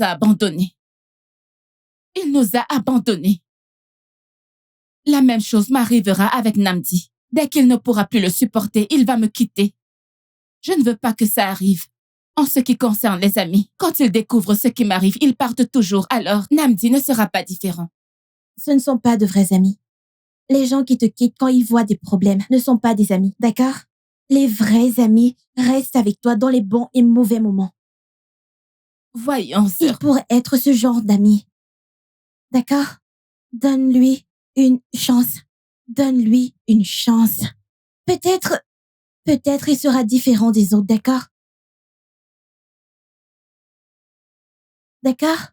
a abandonnés. Il nous a abandonnés. La même chose m'arrivera avec Namdi. Dès qu'il ne pourra plus le supporter, il va me quitter. Je ne veux pas que ça arrive. En ce qui concerne les amis, quand ils découvrent ce qui m'arrive, ils partent toujours. Alors, Namdi ne sera pas différent. Ce ne sont pas de vrais amis. Les gens qui te quittent quand ils voient des problèmes ne sont pas des amis, d'accord? Les vrais amis restent avec toi dans les bons et mauvais moments. Voyons, sœur. Il pourrait être ce genre d'ami. D'accord? Donne-lui une chance. Donne-lui une chance. Peut-être il sera différent des autres, d'accord? D'accord?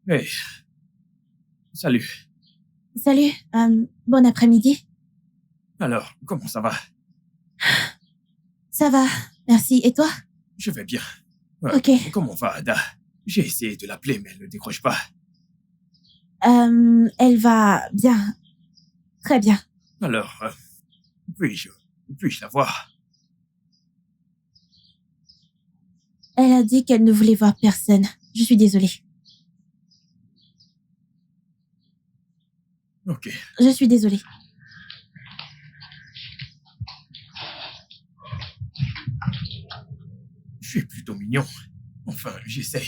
Hey. Salut. Salut, bon après-midi. Alors, comment ça va? Ça va, merci. Et toi? Je vais bien. Ok. Comment va Ada? J'ai essayé de l'appeler, mais elle ne décroche pas. Elle va bien. Très bien. Alors, puis-je la voir? Elle a dit qu'elle ne voulait voir personne. Je suis désolée. Ok. Je suis désolée. Je suis plutôt mignon. Enfin, j'essaye.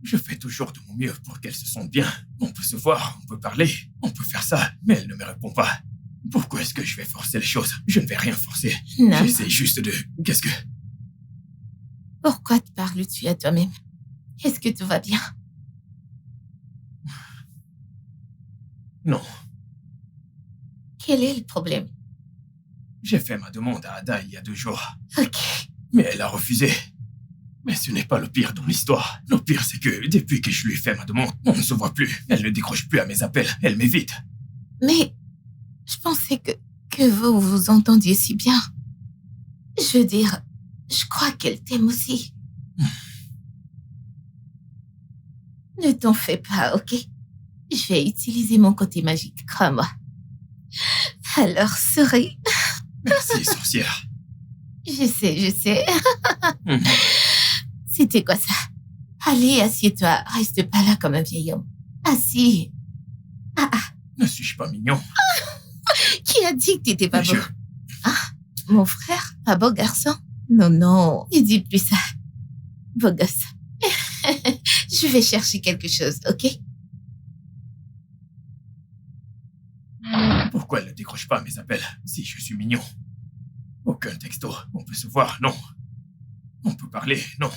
Je fais toujours de mon mieux pour qu'elle se sente bien. On peut se voir, on peut parler, on peut faire ça, mais elle ne me répond pas. Pourquoi est-ce que je vais forcer les choses? Je ne vais rien forcer. Non. J'essaie juste de... Qu'est-ce que... Pourquoi te parles-tu à toi-même? Est-ce que tout va bien? Non. Quel est le problème? J'ai fait ma demande à Ada il y a 2 jours. Ok. Mais elle a refusé. Mais ce n'est pas le pire dans l'histoire. Le pire, c'est que depuis que je lui ai fait ma demande, on ne se voit plus. Elle ne décroche plus à mes appels. Elle m'évite. Mais je pensais que vous vous entendiez si bien. Je veux dire, je crois qu'elle t'aime aussi. Ne t'en fais pas, ok? Je vais utiliser mon côté magique, crois-moi. Alors, souris. Merci, sorcière. Je sais. C'était quoi ça? Allez, assieds-toi. Reste pas là comme un vieil homme. Assis. Ah. Ne suis-je pas mignon? Qui a dit que t'étais pas beau? Ah, mon frère, pas beau garçon? Non, ne dis plus ça. Beau gosse. Je vais chercher quelque chose, ok? Pourquoi elle ne décroche pas mes appels si je suis mignon? Aucun texto. On peut se voir, non. On peut parler, non.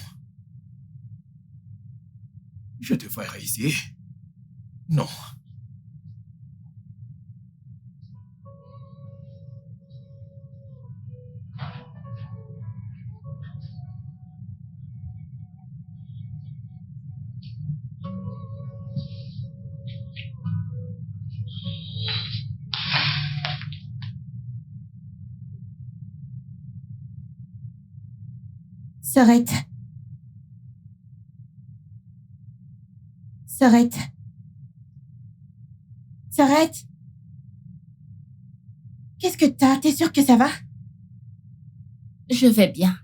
Je devrais réessayer. Non. Sorette. Sorette. Sorette. Qu'est-ce que t'as? T'es sûre que ça va? Je vais bien.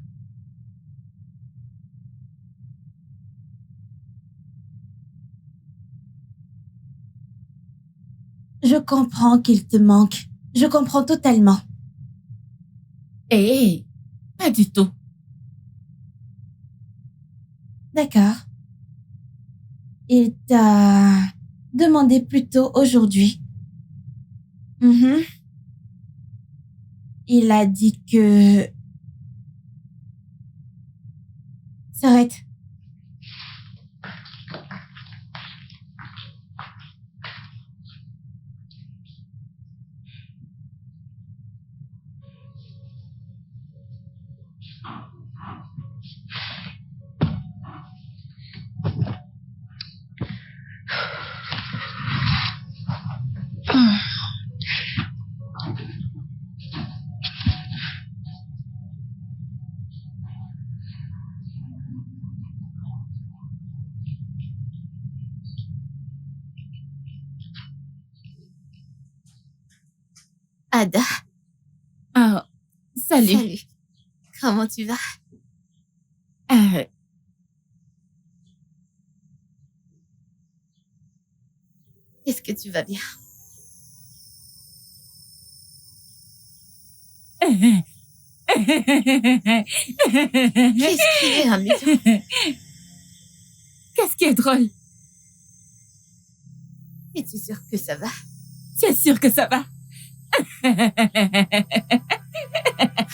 Je comprends qu'il te manque. Je comprends totalement. Hé, pas du tout. D'accord. Il t'a demandé plus tôt aujourd'hui. Il a dit que... Sorette. Ada. Oh, salut. Salut. Comment tu vas? Est-ce que tu vas bien? Qu'est-ce qui est amusant? Qu'est-ce qui est drôle? Es-tu sûre que ça va? Tu es sûre que ça va?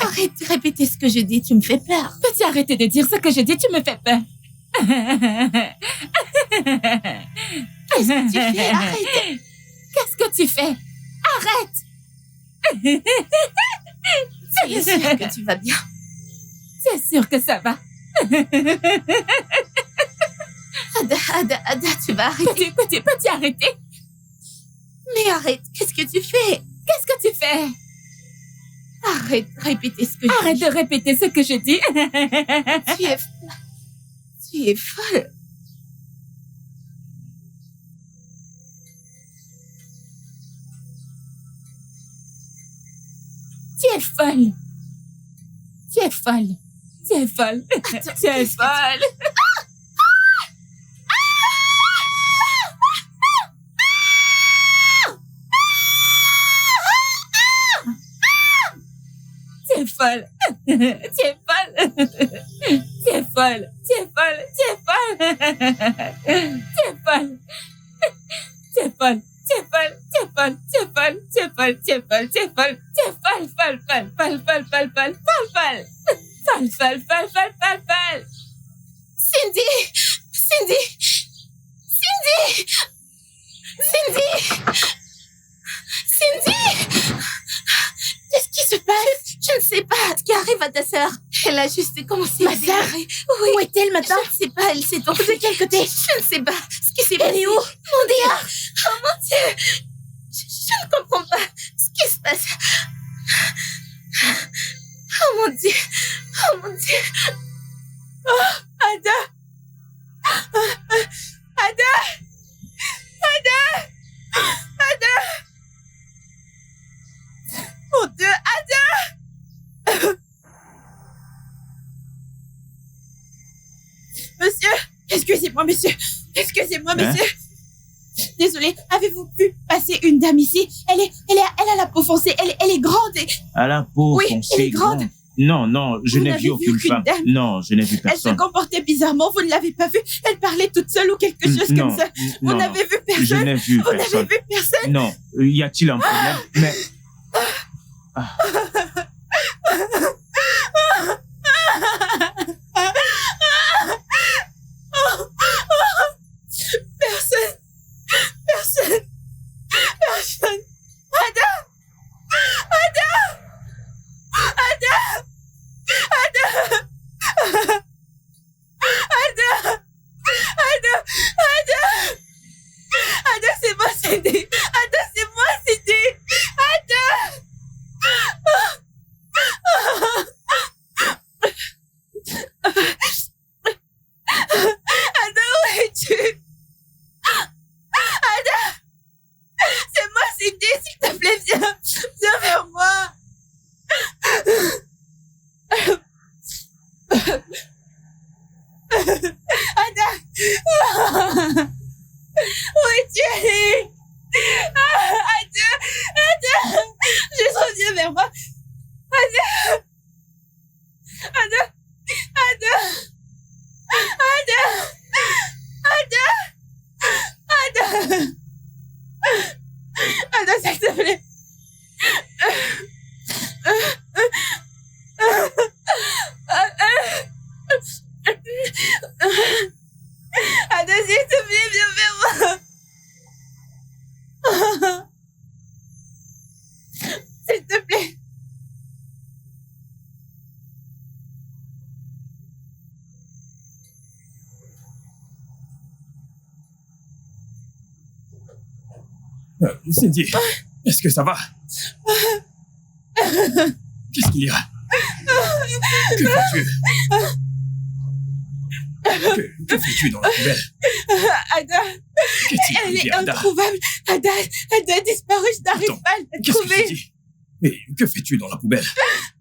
Arrête de répéter ce que je dis, tu me fais peur. Peux-tu arrêter de dire ce que je dis? Tu me fais peur. Qu'est-ce que tu fais? Arrête. Qu'est-ce que tu fais? Arrête. Tu es sûre que tu vas bien? Tu es sûre que ça va? Ada, tu vas arrêter. Peux-tu arrêter? Mais arrête, qu'est-ce que tu fais? Qu'est-ce que tu fais? Arrête de répéter ce que je dis. Arrête de répéter ce que je dis. Tu es folle. Tu es folle. Tu es folle. Tu es folle. Attends, Tu es folle. Tu es folle. Tu es folle. Tu es folle. Tu es folle. Tu es folle. Tu es folle. Tu es folle. Tu es folle. Tu es folle. Tu es folle. Tu es folle. Tu es folle. Tu es folle. Tu es folle. Folle. Folle. Folle. Folle. Folle. Folle. Folle. Folle. Folle. Folle. Folle. Folle. Folle. Folle. Cindy! Cindy! Cindy! Cindy! Cindy! Qu'est-ce qui se passe? Je ne sais pas. Ce qui arrive à ta sœur? Elle a juste commencé Ma à sœur? démarrer. Oui. Où est-elle maintenant? Je ne sais pas, elle s'est enfuie. De quel côté? Je ne sais pas. Ce qui s'est Elle passé. est où? Mon Dieu! Oh mon Dieu! Je ne comprends pas ce qui se passe. Oh mon Dieu! Oh mon Dieu! Ada. Ada. Ada. Ada. Mon Dieu, Ada. Monsieur, excusez-moi, monsieur. Excusez-moi, monsieur. Désolée, avez-vous pu passer une dame ici? Elle a la peau foncée, elle est grande et... À la peau Oui, foncée. elle est grande. Non, je Vous n'ai n'avez vu vu aucune aucune femme. dame? Non, je n'ai vu Elle se personne. comportait bizarrement, vous ne l'avez pas vue? Elle parlait toute seule ou quelque chose Non, comme ça? Vous non, n'avez vu je personne? n'ai vu Vous n'avez personne. vu personne? Non, y a-t-il un problème? Mais Personne. Ada. Ada, c'est moi, Cindy. Ada, c'est moi, Cindy. Ada. Ada! Où es-tu allé? Ada! Ada! Juste reviens vers moi. Ada! Ada! Ada! Ada! Ada! Ada! Ada, s'il te plaît. Ada, s'il te plaît, viens vers moi. S'il te plaît. Cindy, est-ce que ça va? Qu'est-ce qu'il y a? Que fais-tu? Que fais-tu dans la poubelle? Ada, Qu'est-il elle arrivé, est Ada? introuvable. Ada a disparu, je n'arrive Attends, pas à la Qu'est-ce que trouver. tu dis? Et que fais-tu dans la poubelle?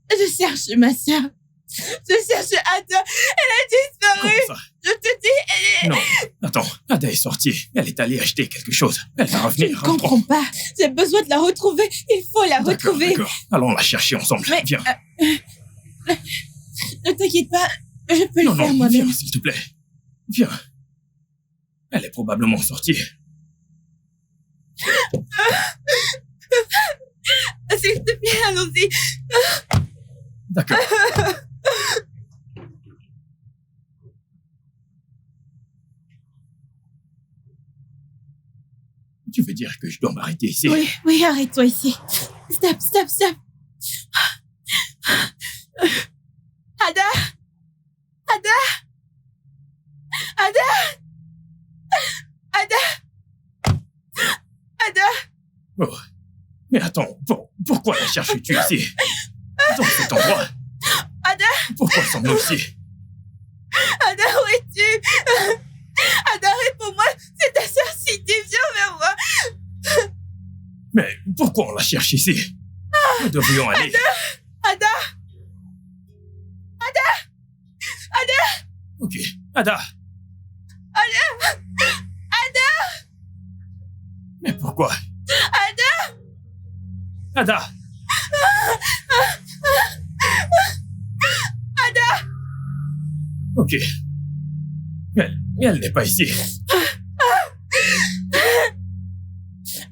Je cherche ma sœur. Je cherche Ada. Elle a disparu. Comment ça? Je te dis, elle est... Non, attends, Ada est sortie. Elle est allée acheter quelque chose. Elle va Je revenir. ne comprends pas. J'ai besoin de la retrouver. Il faut la D'accord, retrouver. d'accord. Allons la chercher ensemble. Mais, Viens. Ne t'inquiète pas. Je peux Non, le faire non, moi-même. viens, s'il te plaît. Viens. Elle est probablement sortie. S'il te plaît, allons-y. D'accord. Tu veux dire que je dois m'arrêter ici? Oui, oui, arrête-toi ici. Stop, stop, stop. Ada! Ada! Ada! Ada! Ada! Oh. Mais attends, pourquoi la cherches-tu ici? Dans cet endroit? Ada! Pourquoi sommes-nous ici? Ada, où es-tu? Ada, réponds-moi. C'est ta sœur Cindy, viens vers moi. Mais pourquoi on la cherche ici? Nous devrions aller. Ada! Ok, Ada. Ada! Mais pourquoi? Ada. Ok. Mais elle n'est pas ici.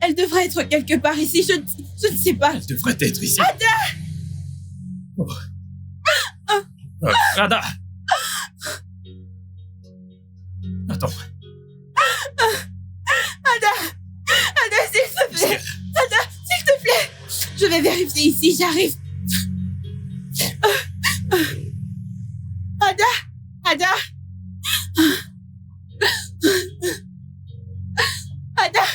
Elle devrait être quelque part ici, je ne sais pas. Elle devrait être ici. Oh. Ada. Attends, Ada, s'il te est-ce plaît. qu'elle... Ada, s'il te plaît. Je vais vérifier ici, j'arrive. Ada, Ada. Ada.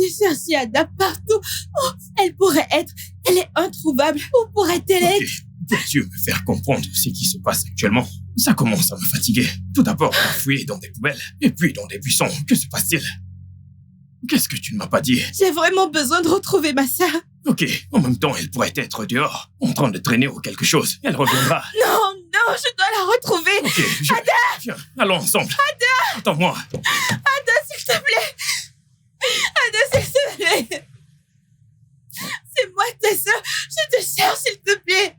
J'ai cherché Ada partout. Oh, elle pourrait être. Elle est introuvable. Où pourrait-elle Ok, être? peux-tu me faire comprendre ce qui se passe actuellement? Ça commence à me fatiguer. Tout d'abord, on a fouillé dans des poubelles, et puis dans des buissons. Que se passe-t-il? Qu'est-ce que tu ne m'as pas dit? J'ai vraiment besoin de retrouver ma sœur. Ok, en même temps, elle pourrait être dehors, en train de traîner ou quelque chose. Elle reviendra. Non, non, je dois la retrouver. Ok, viens, allons ensemble. Ada! Attends-moi. Ada, s'il te plaît. Ada, s'il te plaît. C'est moi ta sœur. Je te cherche, s'il te plaît.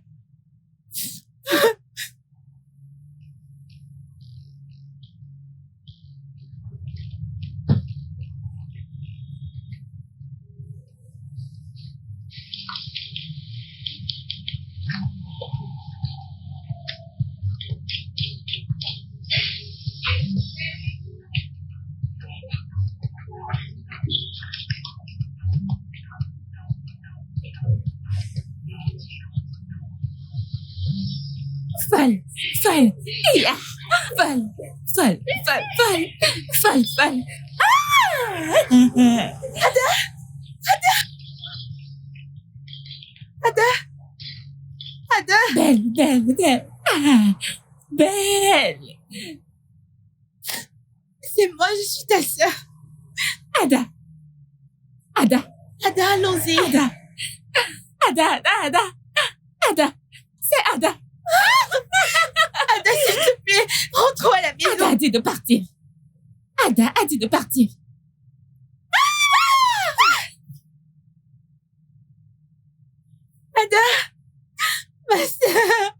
Fall, yeah. Fall. Ada. Belle. Ah, belle. C'est moi, je suis ta sœur. Ada. Ada, allons-y. Ada. C'est Ada. Ada, s'il te plaît, rentrons à la maison. Ada a dit de partir. Ada a dit de partir. Ada, ma sœur.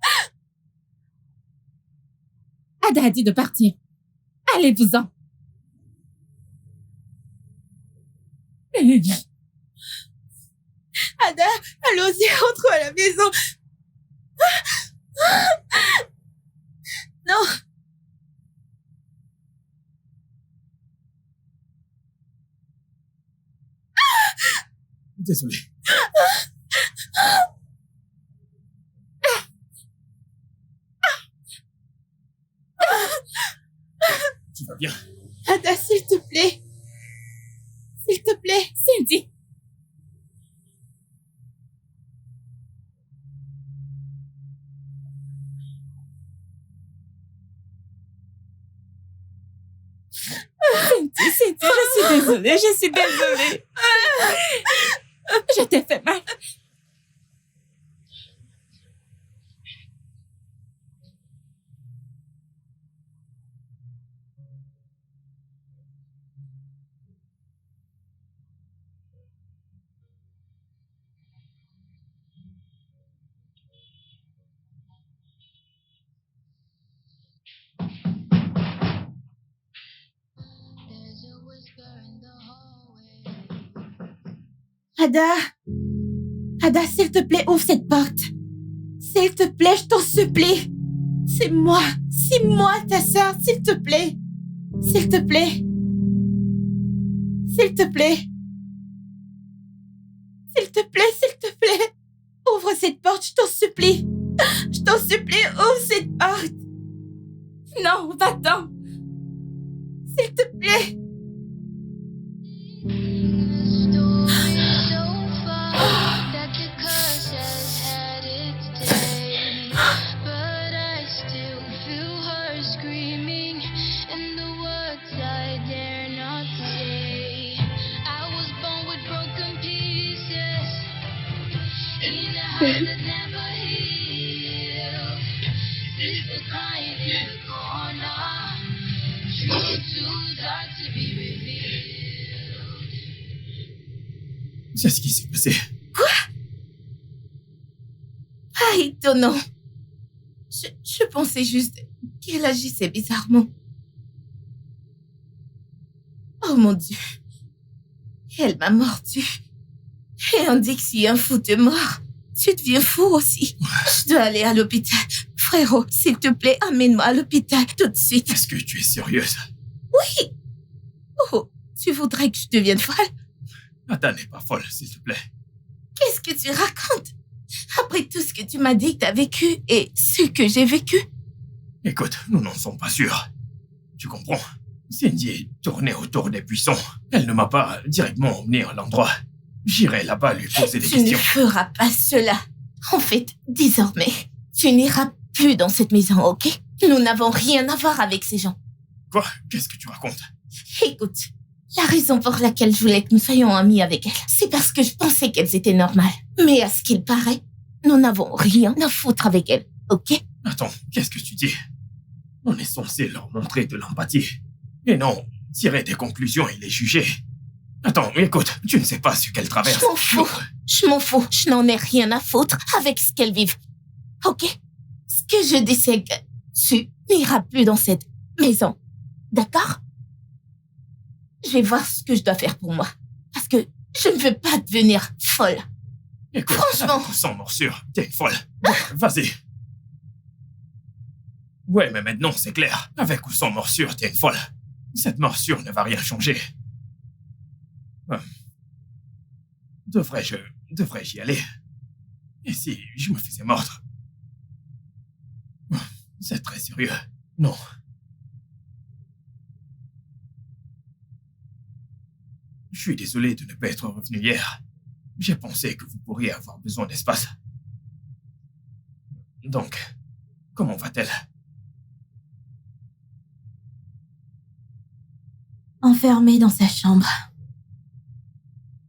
Ada a dit de partir. Allez-vous-en. Ada, allons-y, rentrons à la maison. Non. Désolé. Tu vas bien? Ada, s'il te plaît. S'il te plaît. Cindy. Cindy, je suis désolée. Je t'ai fait mal. Ada, Ada, s'il te plaît, ouvre cette porte. S'il te plaît, je t'en supplie. C'est moi ta sœur, s'il te plaît. S'il te plaît. S'il te plaît. S'il te plaît, s'il te plaît. Ouvre cette porte, je t'en supplie. Je t'en supplie, ouvre cette porte. Non, va-t'en. S'il te plaît. C'est ce qui s'est passé. Ah, étonnant. Je pensais juste qu'elle agissait bizarrement. Oh mon Dieu. Elle m'a mordu. Et on dit que si un fou te mord, tu deviens fou aussi. Je dois aller à l'hôpital. Frérot, s'il te plaît, amène-moi à l'hôpital tout de suite. Est-ce que tu es sérieuse? Oui. Oh, tu voudrais que je devienne folle? Ada n'est pas folle, s'il te plaît. Qu'est-ce que tu racontes? Après tout ce que tu m'as dit que t'as vécu et ce que j'ai vécu. Écoute, nous n'en sommes pas sûrs. Tu comprends? Cindy tournait autour des buissons. Elle ne m'a pas directement emmené à l'endroit. J'irai là-bas lui poser des Tu ne questions. feras pas cela. En fait, désormais, tu n'iras plus dans cette maison, ok? Nous n'avons rien à voir avec ces gens. Quoi? Qu'est-ce que tu racontes? Écoute, la raison pour laquelle je voulais que nous soyons amis avec elles, c'est parce que je pensais qu'elles étaient normales. Mais à ce qu'il paraît, nous n'avons rien à foutre avec elles, ok? Attends, qu'est-ce que tu dis? On est censé leur montrer de l'empathie. Et non, tirer des conclusions et les juger. Attends, écoute, tu ne sais pas ce qu'elles traversent. Je m'en fous. Je m'en fous. Je n'en ai rien à foutre avec ce qu'elles vivent. Ok? Ce que je dis, c'est que tu n'iras plus dans cette maison. D'accord? Je vais voir ce que je dois faire pour moi. Parce que je ne veux pas devenir folle. Écoute, Franchement. avec ou sans morsure, t'es une folle. Bon, vas-y. Ouais, mais maintenant, c'est clair. Avec ou sans morsure, t'es une folle. Cette morsure ne va rien changer. Devrais-je y aller? Et si je me faisais mordre? C'est très sérieux. Non. Je suis désolé de ne pas être revenu hier. J'ai pensé que vous pourriez avoir besoin d'espace. Donc, comment va-t-elle? Enfermée dans sa chambre.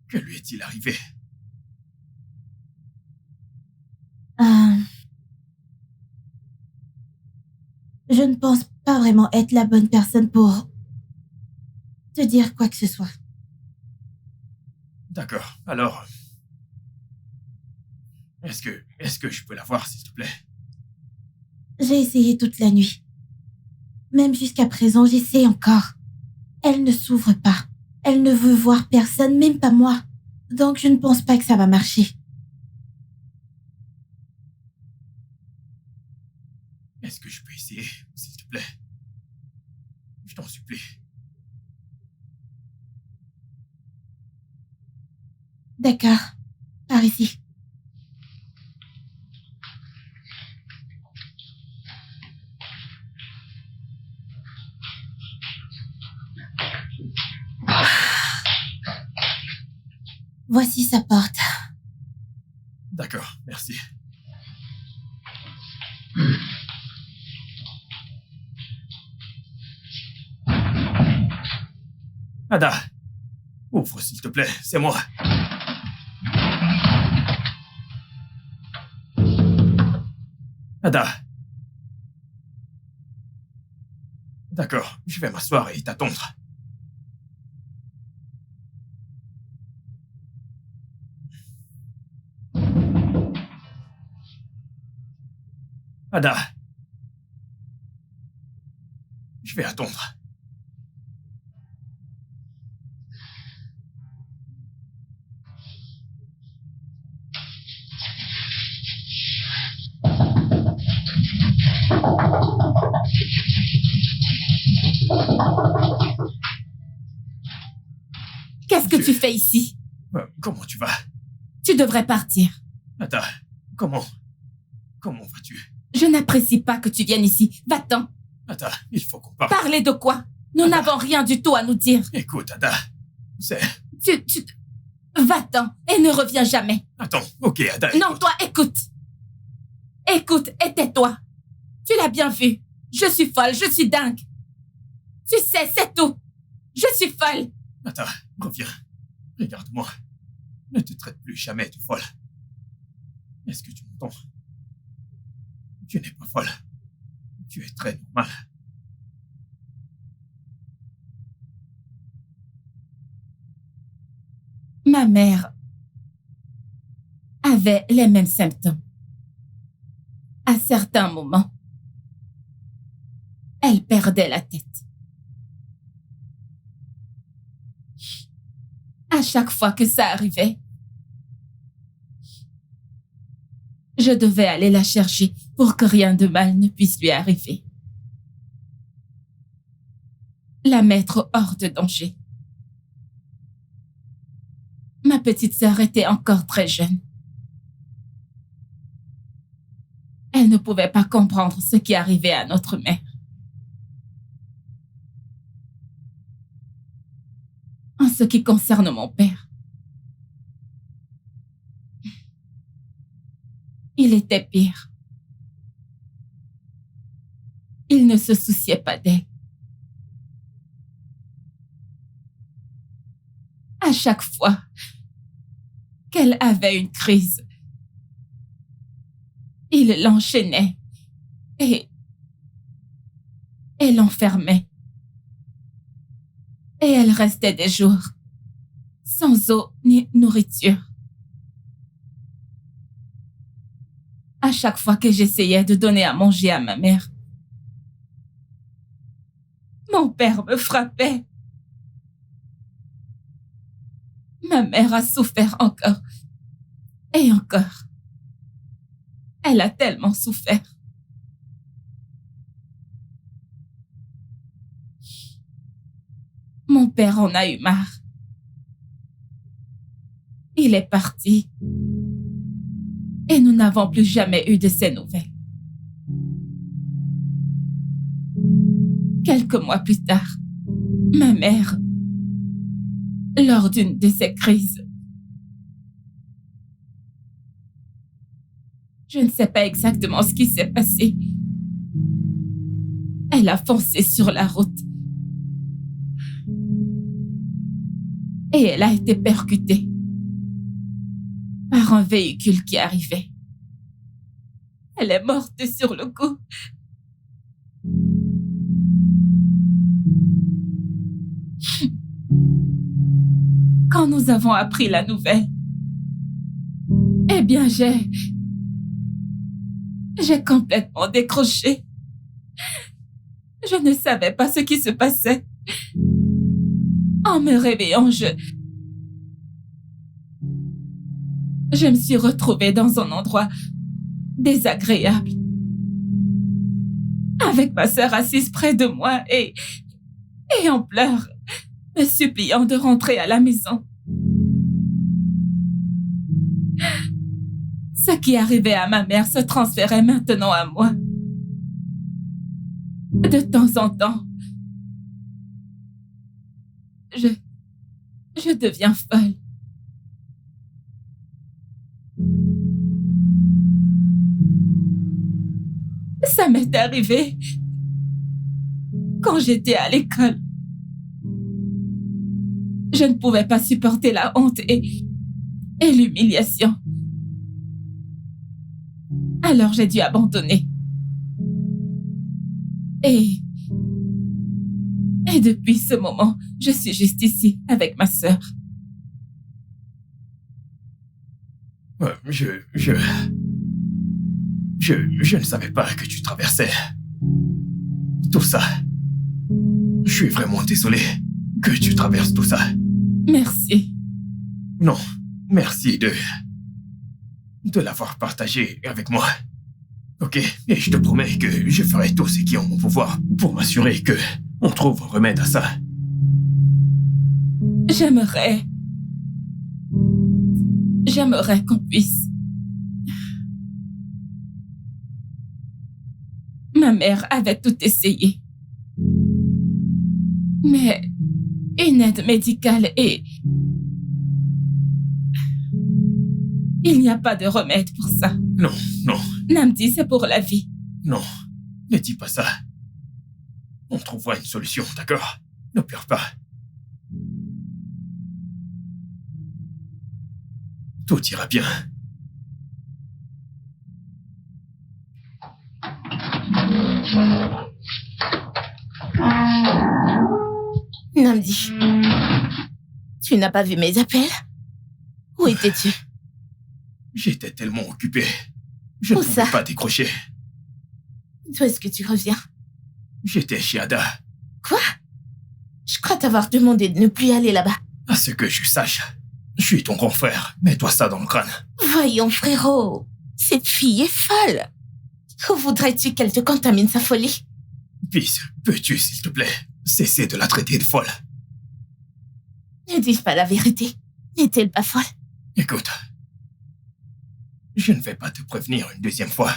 Que lui est-il arrivé? Je ne pense pas vraiment être la bonne personne pour te dire quoi que ce soit. D'accord, alors... Est-ce que je peux la voir, s'il te plaît? J'ai essayé toute la nuit. Même jusqu'à présent, j'essaie encore. Elle ne s'ouvre pas. Elle ne veut voir personne, même pas moi. Donc, je ne pense pas que ça va marcher. Est-ce que je peux essayer, s'il te plaît? Je t'en supplie. D'accord. Par ici. Voici sa porte. D'accord, merci. Ada, ouvre s'il te plaît, c'est moi. Ada. D'accord, je vais m'asseoir et t'attendre. Ada. Je vais attendre. Qu'est-ce que tu fais ici? Comment tu vas? Tu devrais partir. Ada, comment vas-tu? Je n'apprécie pas que tu viennes ici. Va-t'en. Ada, il faut qu'on parle. Parler de quoi? Nous Ada. n'avons rien du tout à nous dire. Écoute, Ada, c'est... Va-t'en et ne reviens jamais. Attends, ok, Ada, Non, écoute. toi, écoute. Écoute et tais-toi. Tu l'as bien vu. Je suis folle, je suis dingue. Tu sais, c'est tout. Je suis folle. Ada, reviens. Regarde-moi. Ne te traite plus jamais de folle. Est-ce que tu m'entends? Tu n'es pas folle. Tu es très normale. Ma mère avait les mêmes symptômes. À certains moments, elle perdait la tête. À chaque fois que ça arrivait, je devais aller la chercher pour que rien de mal ne puisse lui arriver. La mettre hors de danger. Ma petite sœur était encore très jeune. Elle ne pouvait pas comprendre ce qui arrivait à notre mère. En ce qui concerne mon père, il était pire. Il ne se souciait pas d'elle. À chaque fois qu'elle avait une crise, il l'enchaînait et l'enfermait. Et elle restait des jours sans eau ni nourriture. À chaque fois que j'essayais de donner à manger à ma mère, mon père me frappait. Ma mère a souffert encore et encore. Elle a tellement souffert. Mon père en a eu marre. Il est parti. Et nous n'avons plus jamais eu de ses nouvelles. Quelques mois plus tard, ma mère, lors d'une de ses crises, je ne sais pas exactement ce qui s'est passé. Elle a foncé sur la route. Et elle a été percutée par un véhicule qui arrivait. Elle est morte sur le coup. quand nous avons appris la nouvelle, eh bien, j'ai complètement décroché. Je ne savais pas ce qui se passait. En me réveillant, je me suis retrouvée dans un endroit désagréable, avec ma sœur assise près de moi et en pleurs, me suppliant de rentrer à la maison. Ce qui arrivait à ma mère se transférait maintenant à moi. De temps en temps, je deviens folle. Ça m'est arrivé quand j'étais à l'école. Je ne pouvais pas supporter la honte et l'humiliation. Alors j'ai dû abandonner. Et depuis ce moment, je suis juste ici avec ma sœur. Je ne savais pas que tu traversais tout ça. Je suis vraiment désolé que tu traverses tout ça. Merci. Non, merci de l'avoir partagé avec moi. Ok, et je te promets que je ferai tout ce qui est en mon pouvoir pour m'assurer que on trouve un remède à ça. J'aimerais qu'on puisse. Ma mère avait tout essayé. Mais une aide médicale et il n'y a pas de remède pour ça. Non, non. Namdi, c'est pour la vie. Non, ne dis pas ça. On trouvera une solution, d'accord? Ne pleure pas. Tout ira bien. Namdi, tu n'as pas vu mes appels? Où étais-tu? J'étais tellement occupé. Je ne pouvais pas décrocher. D'où est-ce que tu reviens? J'étais chez Ada. Quoi? Je crois t'avoir demandé de ne plus aller là-bas. À ce que je sache, je suis ton grand frère. Mets-toi ça dans le crâne. Voyons, frérot. Cette fille est folle. Où voudrais-tu qu'elle te contamine sa folie? Peace, peux-tu, s'il te plaît, cesser de la traiter de folle? Ne dis pas la vérité. N'est-elle pas folle? Écoute, je ne vais pas te prévenir une deuxième fois.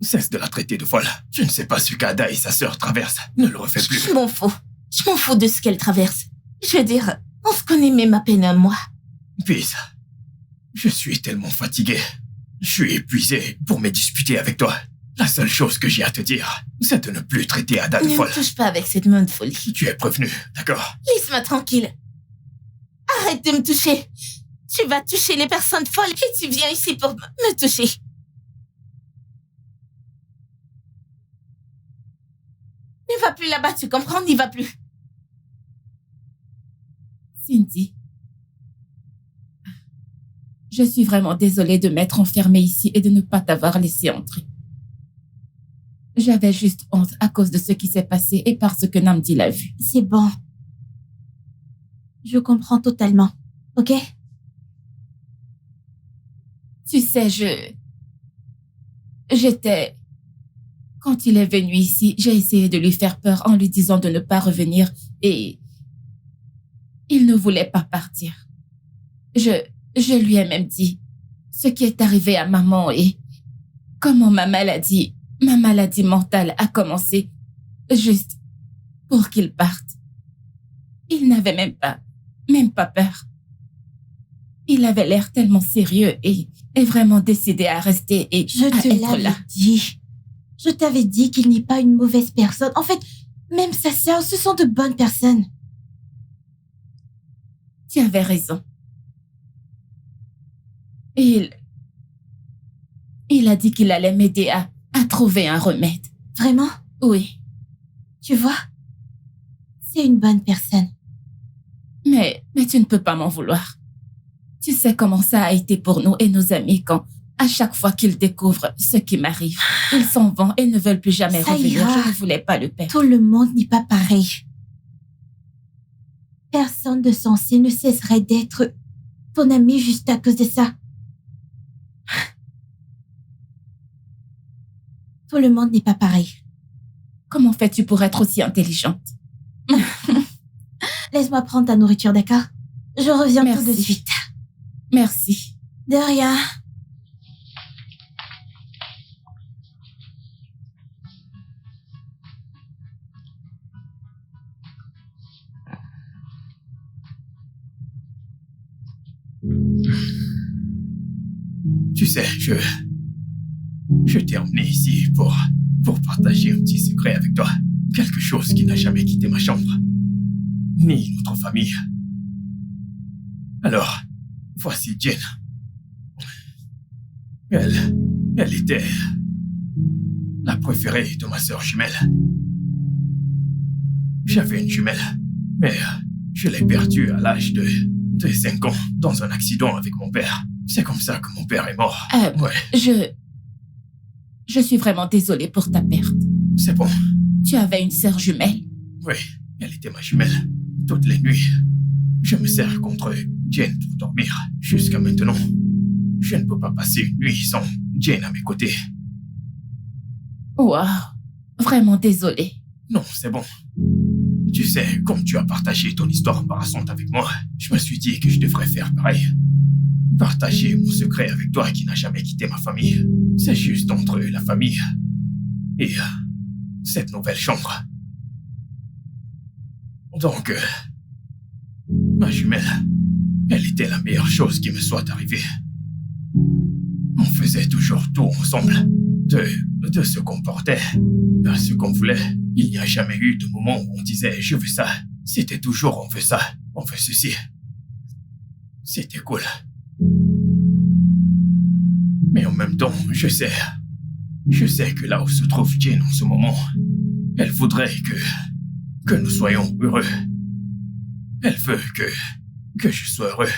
Cesse de la traiter de folle. Je ne sais pas ce qu'Ada et sa sœur traversent. Ne le refais plus. Je m'en fous. Je m'en fous de ce qu'elle traverse. Je veux dire, on se connaît même à peine un mois. Peace, je suis tellement fatigué. Je suis épuisé pour me disputer avec toi. La seule chose que j'ai à te dire, c'est de ne plus traiter Ada de folle. Ne me touche pas avec cette main de folie. Tu es prévenu, d'accord? Laisse-moi tranquille. Arrête de me toucher. Tu vas toucher les personnes folles et tu viens ici pour me toucher. Ne va plus là-bas, tu comprends? N'y va plus. Cindy, je suis vraiment désolée de m'être enfermée ici et de ne pas t'avoir laissé entrer. J'avais juste honte à cause de ce qui s'est passé et parce que Namdi l'a vu. C'est bon. Je comprends totalement. Ok? Tu sais, j'étais... Quand il est venu ici, j'ai essayé de lui faire peur en lui disant de ne pas revenir et... il ne voulait pas partir. Je lui ai même dit ce qui est arrivé à maman et comment ma maladie mentale a commencé juste pour qu'il parte. Il n'avait même pas peur. Il avait l'air tellement sérieux et vraiment décidé à rester et je à te être l'avais là. dit. Je t'avais dit qu'il n'est pas une mauvaise personne. En fait, même sa sœur, ce sont de bonnes personnes. Tu avais raison. Il a dit qu'il allait m'aider à trouver un remède. Vraiment? Oui. Tu vois? C'est une bonne personne. Mais tu ne peux pas m'en vouloir. Tu sais comment ça a été pour nous et nos amis quand, à chaque fois qu'ils découvrent ce qui m'arrive, ils s'en vont et ne veulent plus jamais Ça revenir. ira. Je ne voulais pas le perdre. Tout le monde n'est pas pareil. Personne de sensé ne cesserait d'être ton ami juste à cause de ça. Tout le monde n'est pas pareil. Comment fais-tu pour être aussi intelligente? Laisse-moi prendre ta nourriture, d'accord? Je reviens tout de Merci. suite. Merci. De rien. Tu sais, je t'ai emmené ici pour partager un petit secret avec toi. Quelque chose qui n'a jamais quitté ma chambre. Ni notre famille. Alors, voici Jane. Elle était la préférée de ma sœur jumelle. J'avais une jumelle, mais je l'ai perdue à l'âge de 5 ans dans un accident avec mon père. C'est comme ça que mon père est mort. Ouais, Je suis vraiment désolée pour ta perte. c'est bon. Tu avais une sœur jumelle. Oui, elle était ma jumelle. Toutes les nuits, je me serre contre Jane pour dormir. Jusqu'à maintenant, je ne peux pas passer une nuit sans Jane à mes côtés. Wow. Vraiment désolée. Non, c'est bon. Tu sais, comme tu as partagé ton histoire embarrassante avec moi, je me suis dit que je devrais faire pareil. Partager mon secret avec toi qui n'a jamais quitté ma famille. C'est juste entre la famille et cette nouvelle chambre. Donc, ma jumelle, elle était la meilleure chose qui me soit arrivée. On faisait toujours tout ensemble, de ce qu'on portait, à ce qu'on voulait. Il n'y a jamais eu de moment où on disait « je veux ça ». C'était toujours « on veut ça, on veut ceci ». C'était cool. Mais en même temps, je sais que là où se trouve Jane en ce moment, elle voudrait que nous soyons heureux. Elle veut que je sois heureux.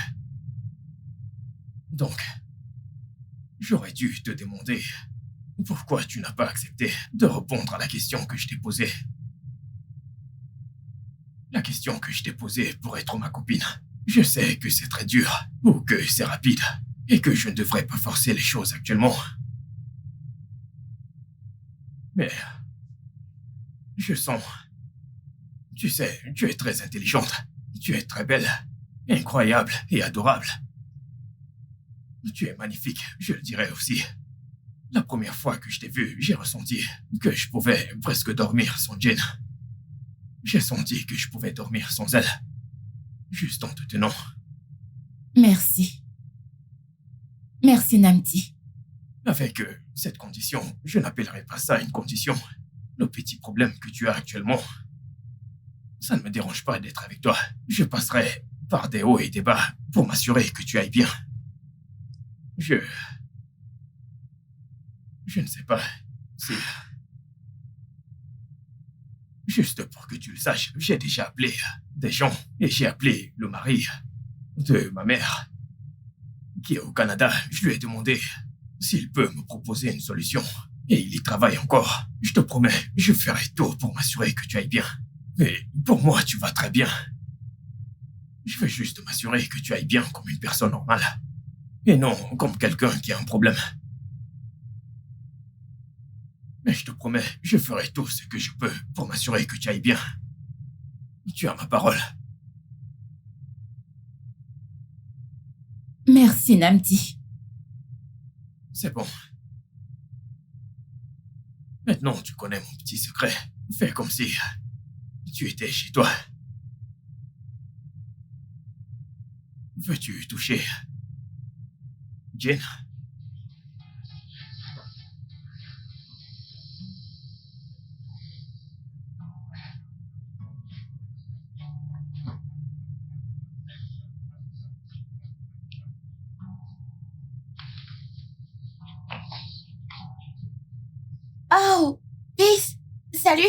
Donc, j'aurais dû te demander pourquoi tu n'as pas accepté de répondre à la question que je t'ai posée. La question que je t'ai posée pour être ma copine. Je sais que c'est très dur, ou que c'est rapide, et que je ne devrais pas forcer les choses actuellement. Mais je sens... Tu sais, tu es très intelligente. Tu es très belle, incroyable et adorable. Tu es magnifique, je le dirais aussi. La première fois que je t'ai vue, j'ai ressenti que je pouvais presque dormir sans Jane. J'ai senti que je pouvais dormir sans elle. Juste en te tenant. Merci. Merci, Namdi. Avec cette condition, je n'appellerai pas ça une condition. Le petit problème que tu as actuellement, ça ne me dérange pas d'être avec toi. Je passerai par des hauts et des bas pour m'assurer que tu ailles bien. Je ne sais pas si... Juste pour que tu le saches, j'ai déjà appelé des gens et j'ai appelé le mari de ma mère qui est au Canada. Je lui ai demandé s'il peut me proposer une solution et il y travaille encore. Je te promets, je ferai tout pour m'assurer que tu ailles bien. Et pour moi, tu vas très bien. Je veux juste m'assurer que tu ailles bien comme une personne normale et non comme quelqu'un qui a un problème. Mais je te promets, je ferai tout ce que je peux pour m'assurer que tu ailles bien. Tu as ma parole. Merci, Namdi. C'est bon. Maintenant, tu connais mon petit secret. Fais comme si tu étais chez toi. Veux-tu toucher Jane? Oh, Peace, salut.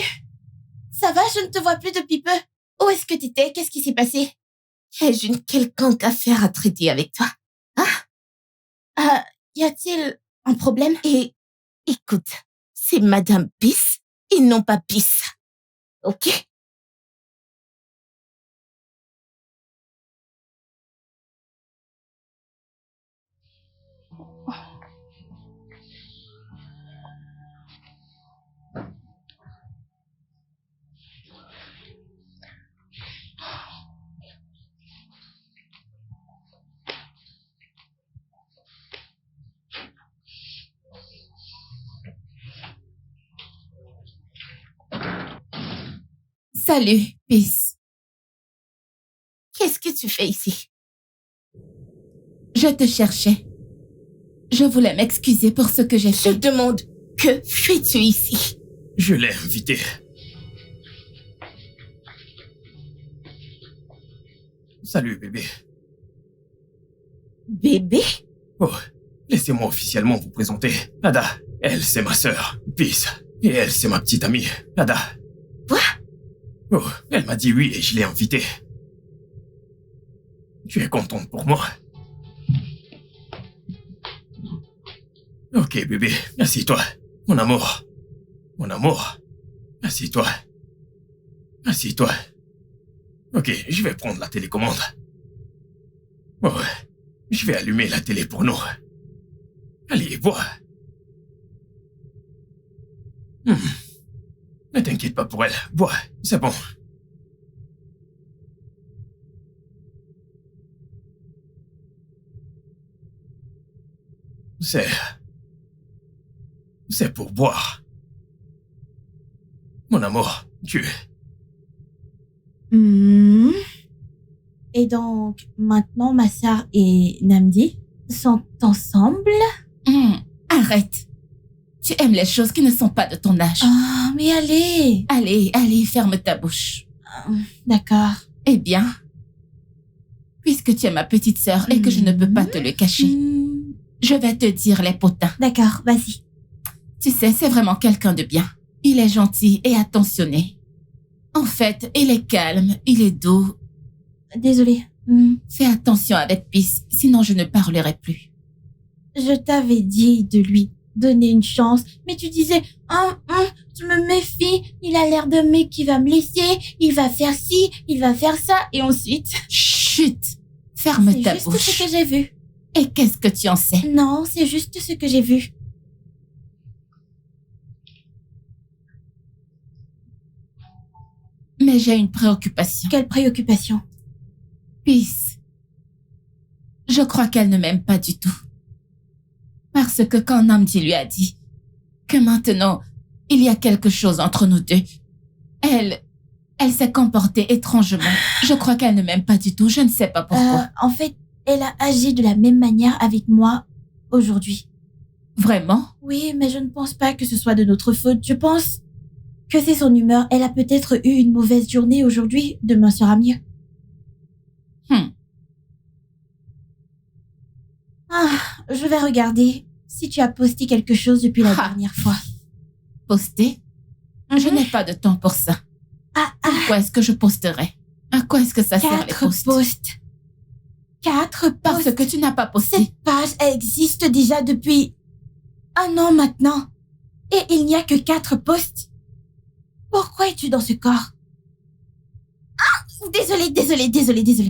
Ça va, je ne te vois plus depuis peu. Où est-ce que t'étais? Qu'est-ce qui s'est passé? Ai-je une quelconque affaire à traiter avec toi? Y a-t-il un problème? Et écoute, c'est Madame Peace et non pas Peace. Ok? Salut, Peace. Qu'est-ce que tu fais ici? Je te cherchais. Je voulais m'excuser pour ce que j'ai Je fait. demande, que fais-tu ici? Je l'ai invité. Salut, bébé. Bébé? Oh, laissez-moi officiellement vous présenter. Ada, elle, c'est ma sœur, Peace. Et elle, c'est ma petite amie, Ada. Quoi? Oh, elle m'a dit oui et je l'ai invitée. Tu es contente pour moi? Ok, bébé, assieds-toi. Mon amour. Mon amour. Assieds-toi. Assieds-toi. Ok, je vais prendre la télécommande. Oh, je vais allumer la télé pour nous. Allez, bois. Ne t'inquiète pas pour elle. Bois, c'est bon. C'est pour boire. Mon amour, Et donc, maintenant, Massar et Namdi sont ensemble? Arrête. Tu aimes les choses qui ne sont pas de ton âge. Ah, mais allez. Allez, ferme ta bouche. D'accord. Eh bien, puisque tu es ma petite sœur et que je ne peux pas te le cacher, je vais te dire les potins. D'accord, vas-y. Tu sais, c'est vraiment quelqu'un de bien. Il est gentil et attentionné. En fait, il est calme, il est doux. Désolée. Fais attention avec Peace, sinon je ne parlerai plus. Je t'avais dit de lui donner une chance, mais tu disais, je me méfie, il a l'air de mec qui va me laisser, il va faire ci, il va faire ça, et ensuite... Chut! Ferme ta C'est bouche. juste ce que j'ai vu. Et qu'est-ce que tu en sais? Non, c'est juste ce que j'ai vu. Mais j'ai une préoccupation. Quelle préoccupation? Peace. Je crois qu'elle ne m'aime pas du tout. Parce que quand Namdi lui a dit que maintenant, il y a quelque chose entre nous deux, elle s'est comportée étrangement. Je crois qu'elle ne m'aime pas du tout, je ne sais pas pourquoi. En fait, elle a agi de la même manière avec moi aujourd'hui. Vraiment? Oui, mais je ne pense pas que ce soit de notre faute. Je pense que c'est son humeur. Elle a peut-être eu une mauvaise journée aujourd'hui. Demain sera mieux. Je vais regarder si tu as posté quelque chose depuis la dernière fois. Poster? Je n'ai pas de temps pour ça. Pourquoi est-ce que je posterais? À quoi est-ce que ça sert les 4 posts? posts. 4 posts. Parce que tu n'as pas posté. Cette page existe déjà depuis 1 an maintenant. Et il n'y a que 4 posts. Pourquoi es-tu dans ce corps? Désolée.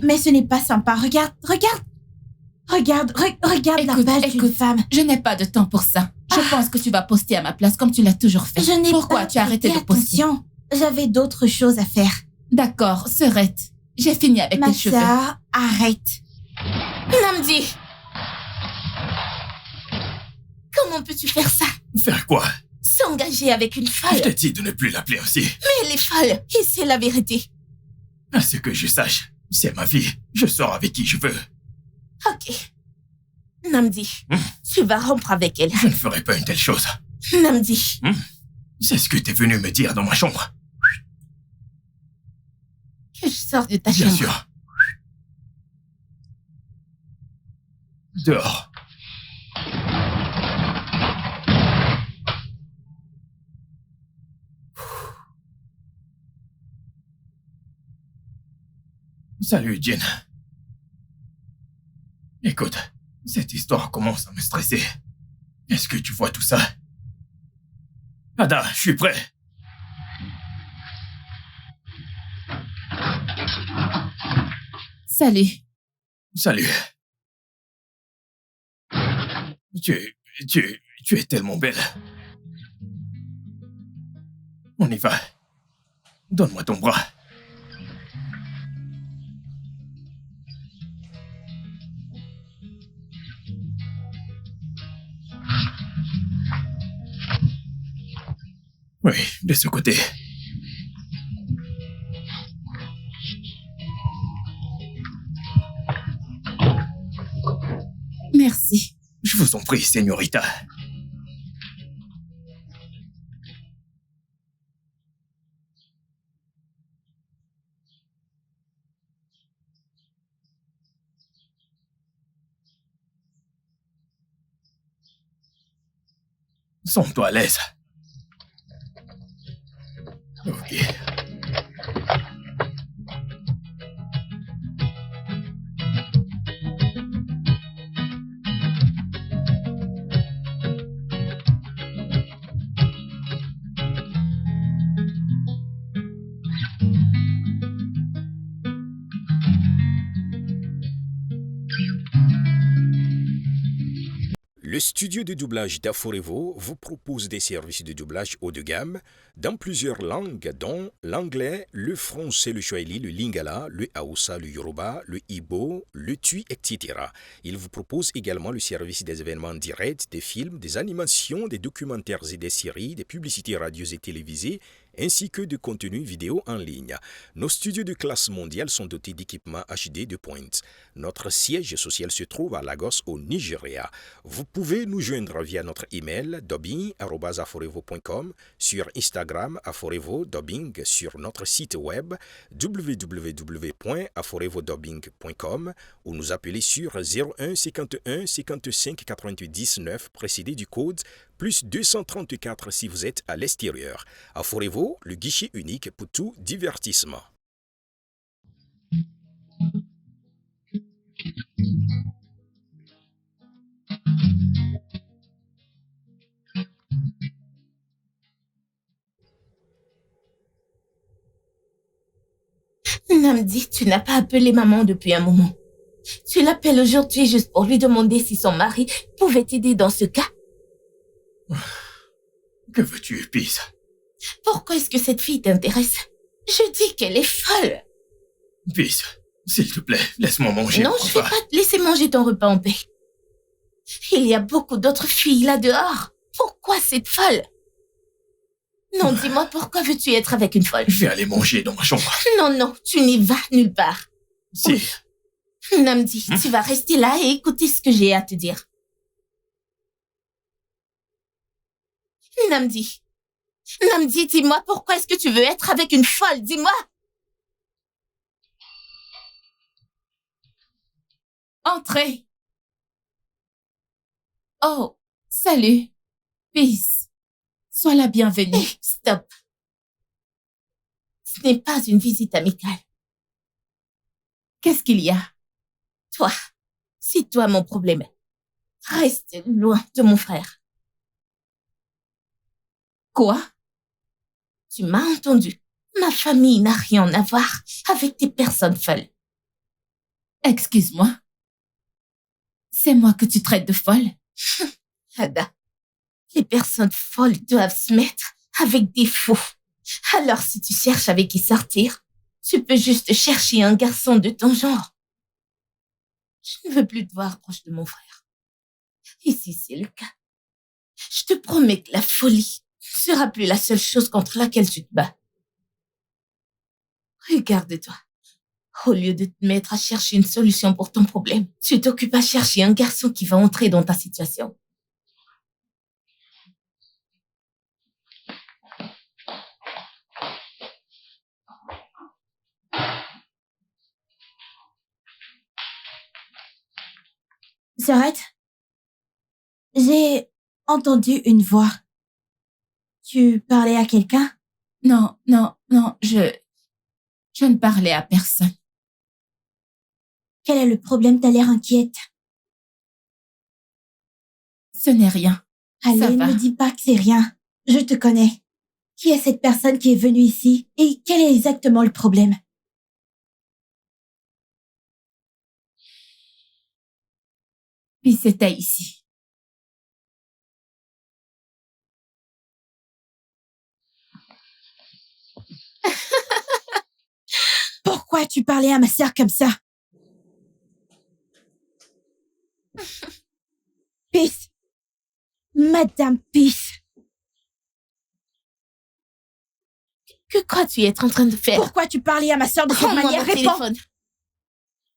Mais ce n'est pas sympa. Regarde la page d'une femme. Je n'ai pas de temps pour ça. Je pense que tu vas poster à ma place comme tu l'as toujours fait. Je n'ai Pourquoi pas tu as arrêté de poster? attention. J'avais d'autres choses à faire. D'accord, Serette. J'ai fini avec tes cheveux. Massa, arrête. Namdi! Comment peux-tu faire ça? Faire quoi? S'engager avec une Je folle. t'ai dit de ne plus l'appeler ainsi. Mais elle est folle. Et c'est la vérité. À ce que je sache, c'est ma vie. Je sors avec qui je veux. Ok. Namdi, tu vas rompre avec elle. Je ne ferai pas une telle chose. Namdi. C'est ce que t'es venu me dire dans ma chambre. Que je sors de ta Bien chambre. sûr. Dehors. Salut, Jin. Écoute, cette histoire commence à me stresser. Est-ce que tu vois tout ça? Ada, je suis prêt. Salut. Salut. Tu es tellement belle. On y va. Donne-moi ton bras. Oui, de ce côté. Merci. Je vous en prie, señorita. Sens-toi à l'aise. Ok. Le studio de doublage d'Aforevo vous propose des services de doublage haut de gamme dans plusieurs langues, dont l'anglais, le français, le swahili, le lingala, le hausa, le yoruba, le igbo, le tui, etc. Il vous propose également le service des événements directs, des films, des animations, des documentaires et des séries, des publicités radios et télévisées, ainsi que de contenus vidéo en ligne. Nos studios de classe mondiale sont dotés d'équipements HD de pointe. Notre siège social se trouve à Lagos, au Nigeria. Vous pouvez nous joindre via notre email dubbing@aforevo.com, sur Instagram Aforevo Dubbing, sur notre site web www.aforevodubbing.com ou nous appeler sur 01 51 55 99 précédé du code plus 234 si vous êtes à l'extérieur. Aforevo, le guichet unique pour tout divertissement. Namdi, tu n'as pas appelé maman depuis un moment. Tu l'appelles aujourd'hui juste pour lui demander si son mari pouvait t'aider dans ce cas. Que veux-tu, Peace? Pourquoi est-ce que cette fille t'intéresse? Je dis qu'elle est folle. Peace, s'il te plaît, laisse-moi manger. Non, je vais pas te laisser manger ton repas en paix. Il y a beaucoup d'autres filles là dehors. Pourquoi cette folle? Non, dis-moi, pourquoi veux-tu être avec une folle? Je vais aller manger dans ma chambre. Non, tu n'y vas nulle part. Si. Oui. Namdi, tu vas rester là et écouter ce que j'ai à te dire. Namdi, dis-moi, pourquoi est-ce que tu veux être avec une folle? Dis-moi. Entrez. Oh, salut. Peace. Sois la bienvenue. Hey, stop. Ce n'est pas une visite amicale. Qu'est-ce qu'il y a? Toi, c'est toi mon problème. Reste loin de mon frère. Quoi? Tu m'as entendu. Ma famille n'a rien à voir avec des personnes folles. Excuse-moi. C'est moi que tu traites de folle? Ada, les personnes folles doivent se mettre avec des fous. Alors si tu cherches avec qui sortir, tu peux juste chercher un garçon de ton genre. Je ne veux plus te voir proche de mon frère. Et si c'est le cas, je te promets que la folie ne sera plus la seule chose contre laquelle tu te bats. Regarde-toi. Au lieu de te mettre à chercher une solution pour ton problème, tu t'occupes à chercher un garçon qui va entrer dans ta situation. Sœurette, j'ai entendu une voix. Tu parlais à quelqu'un? Non, je ne parlais à personne. Quel est le problème? T'as l'air inquiète. Ce n'est rien. Allez, Ça ne va. me dis pas que c'est rien. Je te connais. Qui est cette personne qui est venue ici et quel est exactement le problème? Puis c'était ici. Pourquoi tu parlais à ma sœur comme ça? Peace. Madame Peace. Que crois-tu être en train de faire? Pourquoi tu parlais à ma sœur de cette Prends-moi manière? mon Réponds. téléphone.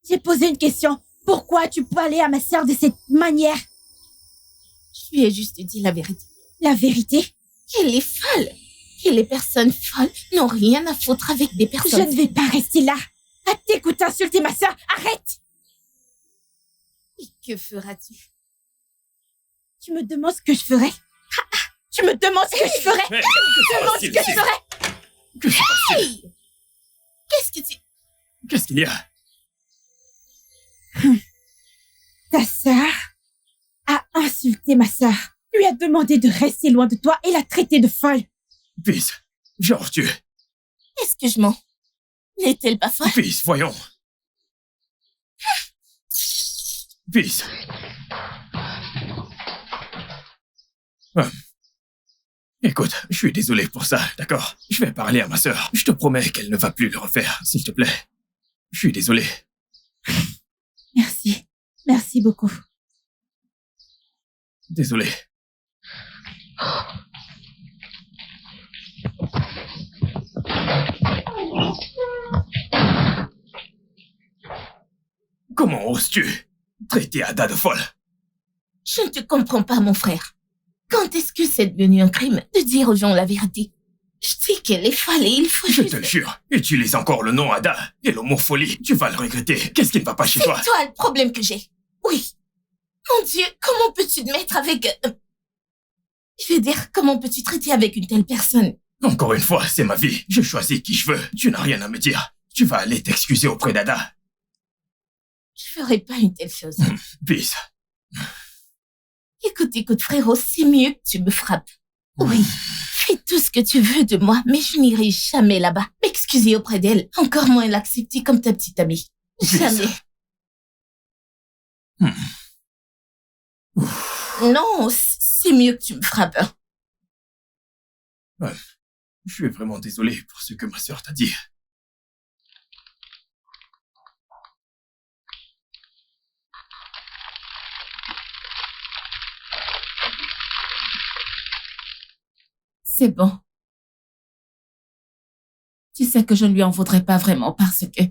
J'ai posé une question. Pourquoi tu parlais à ma sœur de cette manière? Je lui ai juste dit la vérité. La vérité? Elle est folle. Et les personnes folles n'ont rien à foutre avec des Je personnes. ne vais pas rester là à t'écouter insulter ma sœur. Arrête! Et que feras-tu? Tu me demandes ce que je ferais? Tu me demandes ce que je ferais? Hey, Tu me demandes ce que je ferais? Que se passe-t-il? Hey! Qu'est-ce que tu... Qu'est-ce qu'il y a? Ta sœur a insulté ma sœur, lui a demandé de rester loin de toi et l'a traitée de folle. Peace, genre tu... Est-ce que je mens? N'est-elle pas folle? Peace, voyons. Peace. Écoute, je suis désolé pour ça, d'accord? Je vais parler à ma sœur. Je te promets qu'elle ne va plus le refaire, s'il te plaît. Je suis désolé. Merci. Merci beaucoup. Désolé. Comment oses-tu traiter Ada de folle? Je ne te comprends pas, mon frère. Quand est-ce que c'est devenu un crime de dire aux gens la vérité? Je sais qu'elle est folle et il faut Je juste... te le jure, utilise encore le nom Ada et l'homofolie. Tu vas le regretter. Qu'est-ce qui ne va pas chez C'est toi? toi le problème que j'ai. Oui. Mon Dieu, comment peux-tu te mettre avec... Je veux dire, comment peux-tu traiter avec une telle personne? Encore une fois, c'est ma vie. Je choisis qui je veux. Tu n'as rien à me dire. Tu vas aller t'excuser auprès d'Ada. Je ferai pas une telle chose. Peace. Écoute, frérot, c'est mieux que tu me frappes. Oui, fais tout ce que tu veux de moi, mais je n'irai jamais là-bas. M'excuser auprès d'elle, encore moins l'accepter comme ta petite amie. Jamais. Non, c'est mieux que tu me frappes. Je suis vraiment désolé pour ce que ma sœur t'a dit. C'est bon. Tu sais que je ne lui en voudrais pas vraiment parce que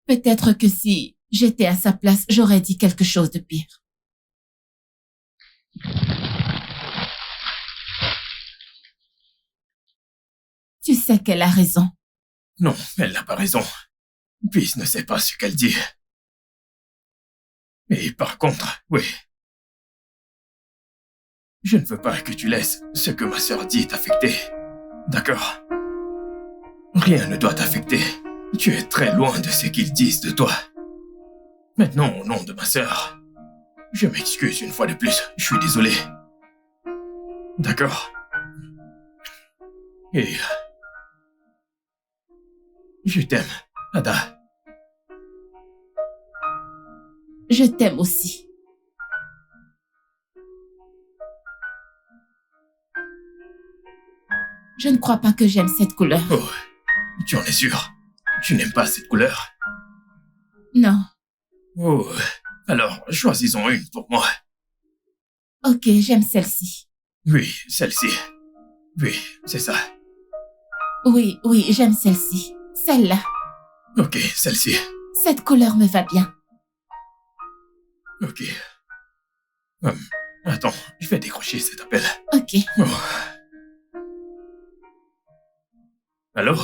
peut-être que si j'étais à sa place, j'aurais dit quelque chose de pire. Tu sais qu'elle a raison. Non, elle n'a pas raison. Peace ne sait pas ce qu'elle dit. Et par contre, oui. Je ne veux pas que tu laisses ce que ma sœur dit t'affecter. D'accord? Rien ne doit t'affecter. Tu es très loin de ce qu'ils disent de toi. Maintenant, au nom de ma sœur, je m'excuse une fois de plus. Je suis désolé. D'accord? Et... je t'aime, Ada. Je t'aime aussi. Je ne crois pas que j'aime cette couleur. Oh, tu en es sûr? Tu n'aimes pas cette couleur? Non. Oh, alors choisissons une pour moi. Ok, j'aime celle-ci. Oui, celle-ci. Oui, c'est ça. Oui, j'aime celle-ci. Celle-là. Ok, celle-ci. Cette couleur me va bien. Ok. Attends, je vais décrocher cet appel. Ok. Oh. Allô?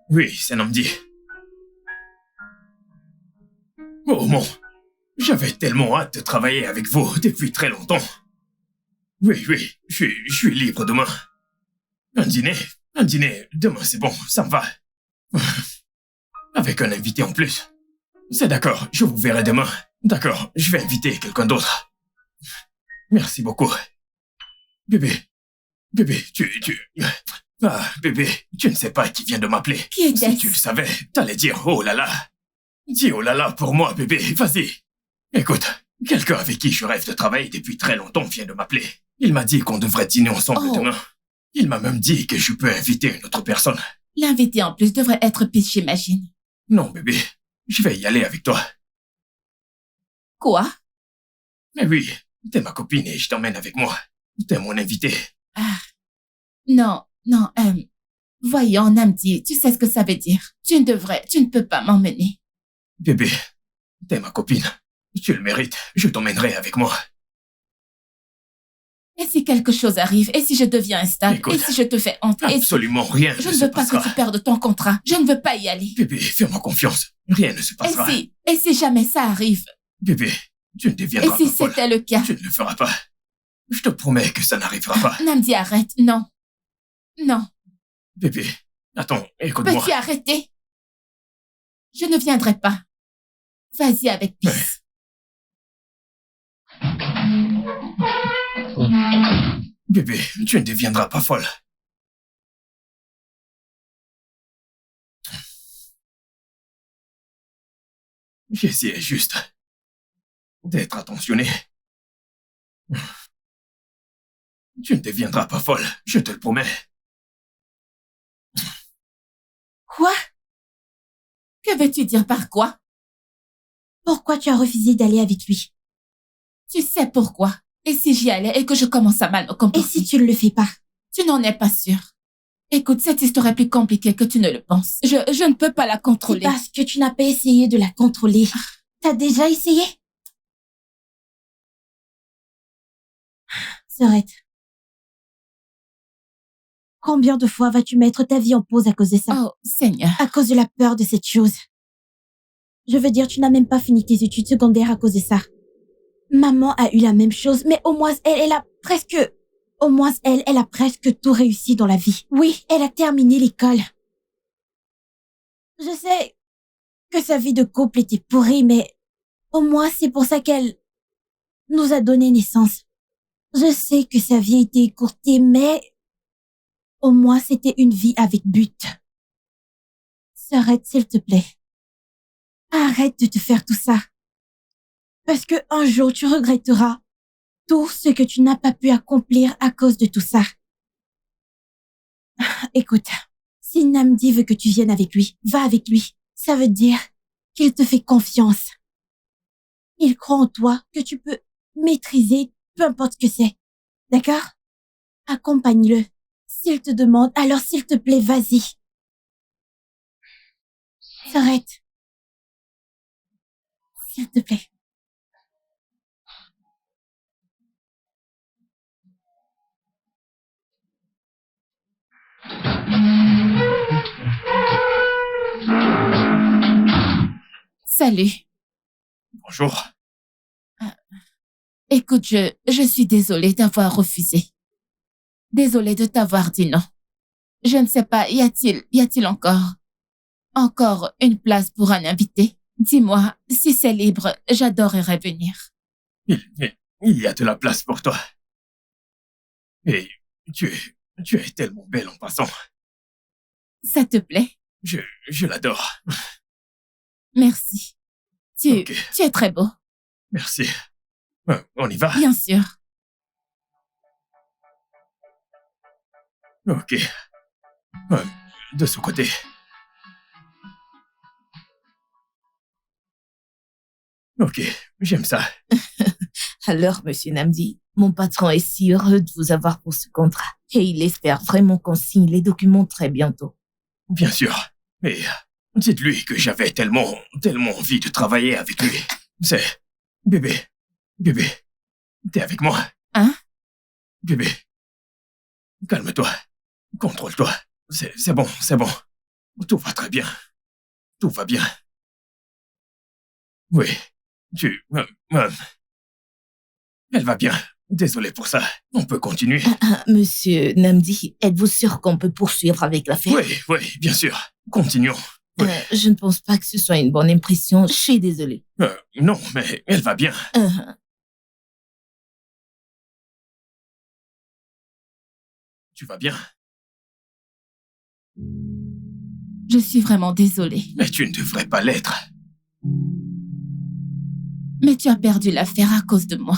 Oui, c'est Namdi. Oh mon, j'avais tellement hâte de travailler avec vous depuis très longtemps. Oui, je suis libre demain. Un dîner, demain c'est bon, ça me va. Avec un invité en plus. C'est d'accord, je vous verrai demain. D'accord, je vais inviter quelqu'un d'autre. Merci beaucoup. Bébé, bébé, tu ne sais pas qui vient de m'appeler. Qui est-ce? Si tu le savais, t'allais dire oh là là. Dis oh là là pour moi, bébé, vas-y. Écoute, quelqu'un avec qui je rêve de travailler depuis très longtemps vient de m'appeler. Il m'a dit qu'on devrait dîner ensemble Oh. demain. Il m'a même dit que je peux inviter une autre personne. L'invité en plus devrait être Peach, j'imagine. Non, bébé, je vais y aller avec toi. Quoi? Mais oui, t'es ma copine et je t'emmène avec moi. T'es mon invité. Non, voyons, Namdi, tu sais ce que ça veut dire. Tu ne peux pas m'emmener. Bébé, t'es ma copine. Tu le mérites, je t'emmènerai avec moi. Et si quelque chose arrive? Et si je deviens instable? Écoute, Et si je te fais honte? Et si... Absolument rien Je ne ne se veux pas que passera. tu perdes ton contrat. Je ne veux pas y aller. Bébé, fais-moi confiance. Rien ne se passera. Et si jamais ça arrive? Bébé, tu ne Et deviendras si pas folle. c'était le cas? Tu ne le feras pas. Je te promets que ça n'arrivera pas. Namdi, arrête. Non. Non. Bébé, attends, écoute-moi. Peux-tu arrêter? Je ne viendrai pas. Vas-y avec Peace. Bébé, tu ne deviendras pas folle. J'essayais juste d'être attentionné. Tu ne deviendras pas folle, je te le promets. Quoi? Que veux-tu dire par quoi? Pourquoi tu as refusé d'aller avec lui? Tu sais pourquoi. Et si j'y allais et que je commence à mal me Et comporter? si tu ne le fais pas? Tu n'en es pas sûr. Écoute, cette histoire est plus compliquée que tu ne le penses. Je ne peux pas la C'est contrôler. parce que tu n'as pas essayé de la contrôler. T'as déjà essayé? Sorette. Combien de fois vas-tu mettre ta vie en pause à cause de ça? Oh, Seigneur. À cause de la peur de cette chose. Je veux dire, tu n'as même pas fini tes études secondaires à cause de ça. Maman a eu la même chose, mais au moins elle a presque tout réussi dans la vie. Oui, elle a terminé l'école. Je sais que sa vie de couple était pourrie, mais au moins c'est pour ça qu'elle nous a donné naissance. Je sais que sa vie a été écourtée, mais au moins c'était une vie avec but. S'arrête, s'il te plaît. Arrête de te faire tout ça. Parce que un jour tu regretteras tout ce que tu n'as pas pu accomplir à cause de tout ça. Écoute, si Namdi veut que tu viennes avec lui, va avec lui. Ça veut dire qu'il te fait confiance. Il croit en toi, que tu peux maîtriser peu importe ce que c'est. D'accord? Accompagne-le. S'il te demande, alors s'il te plaît, vas-y. S'arrête. S'il te plaît. Salut. Bonjour. Écoute, je suis désolée d'avoir refusé. Désolée de t'avoir dit non. Je ne sais pas, y a-t-il encore une place pour un invité? Dis-moi, si c'est libre, j'adorerais venir. Il y a de la place pour toi. Et tu es tellement belle en passant. Ça te plaît? Je l'adore. Merci. Ok. Tu es très beau. Merci. On y va? Bien sûr. Ok. De ce côté. Ok, j'aime ça. Alors, monsieur Namdi, mon patron est si heureux de vous avoir pour ce contrat. Et il espère vraiment qu'on signe les documents très bientôt. Bien sûr. Et dites-lui que j'avais tellement envie de travailler avec lui. C'est... Bébé, t'es avec moi? Hein? Bébé, calme-toi. Contrôle-toi. C'est bon. Tout va très bien. Tout va bien. Oui, elle va bien. Désolé pour ça. On peut continuer. Monsieur Namdi, êtes-vous sûr qu'on peut poursuivre avec l'affaire? Oui, bien sûr. Continuons. Oui. Je ne pense pas que ce soit une bonne impression. Je suis désolée. Non, mais elle va bien. tu vas bien? Je suis vraiment désolée. Mais tu ne devrais pas l'être. Mais tu as perdu l'affaire à cause de moi.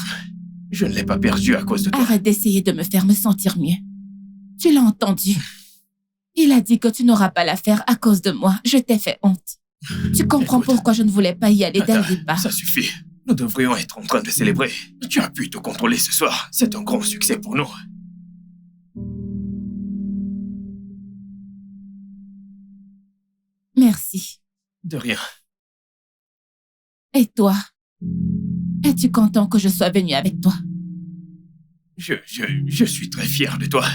Je ne l'ai pas perdu à cause de toi. Arrête d'essayer de me faire me sentir mieux. Tu l'as entendu. Il a dit que tu n'auras pas l'affaire à cause de moi. Je t'ai fait honte. Tu comprends Écoute, pourquoi je ne voulais pas y aller dès le Ada, départ. ça suffit. Nous devrions être en train de célébrer. Tu as pu te contrôler ce soir. C'est un grand succès pour nous. Merci. De rien. Et toi? Es-tu content que je sois venue avec toi? Je suis très fier de toi.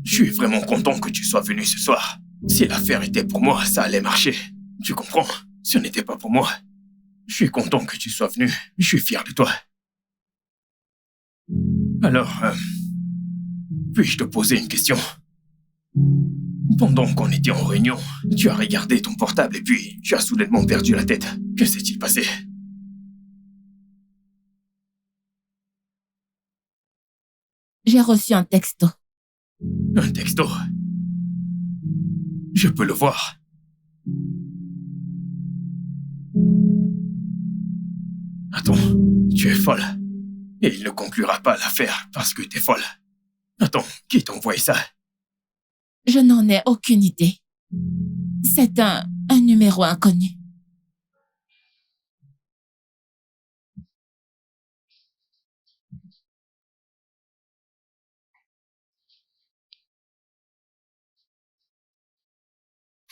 Je suis vraiment content que tu sois venu ce soir. Si l'affaire était pour moi, ça allait marcher. Tu comprends? Ce n'était pas pour moi. Je suis content que tu sois venu. Je suis fier de toi. Alors, puis-je te poser une question? Pendant qu'on était en réunion, tu as regardé ton portable et puis tu as soudainement perdu la tête. Que s'est-il passé? J'ai reçu un texto. Un texto. Je peux le voir. Attends, tu es folle. Et il ne conclura pas l'affaire parce que t'es folle. Attends, qui t'a envoyé ça? Je n'en ai aucune idée. C'est un numéro inconnu.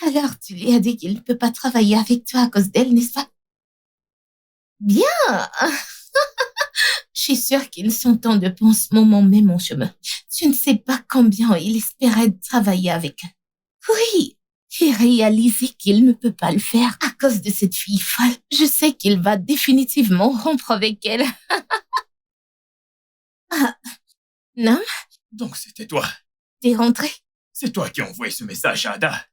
Alors, tu lui as dit qu'il ne peut pas travailler avec toi à cause d'elle, n'est-ce pas? Bien. Je suis sûre qu'il s'entend depuis ce moment même en chemin. Tu ne sais pas combien il espérait travailler avec elle. Oui, j'ai réalisé qu'il ne peut pas le faire à cause de cette fille folle. Je sais qu'il va définitivement rompre avec elle. Ah, non, Donc c'était toi. t'es rentré. C'est toi qui as envoyé ce message à Ada.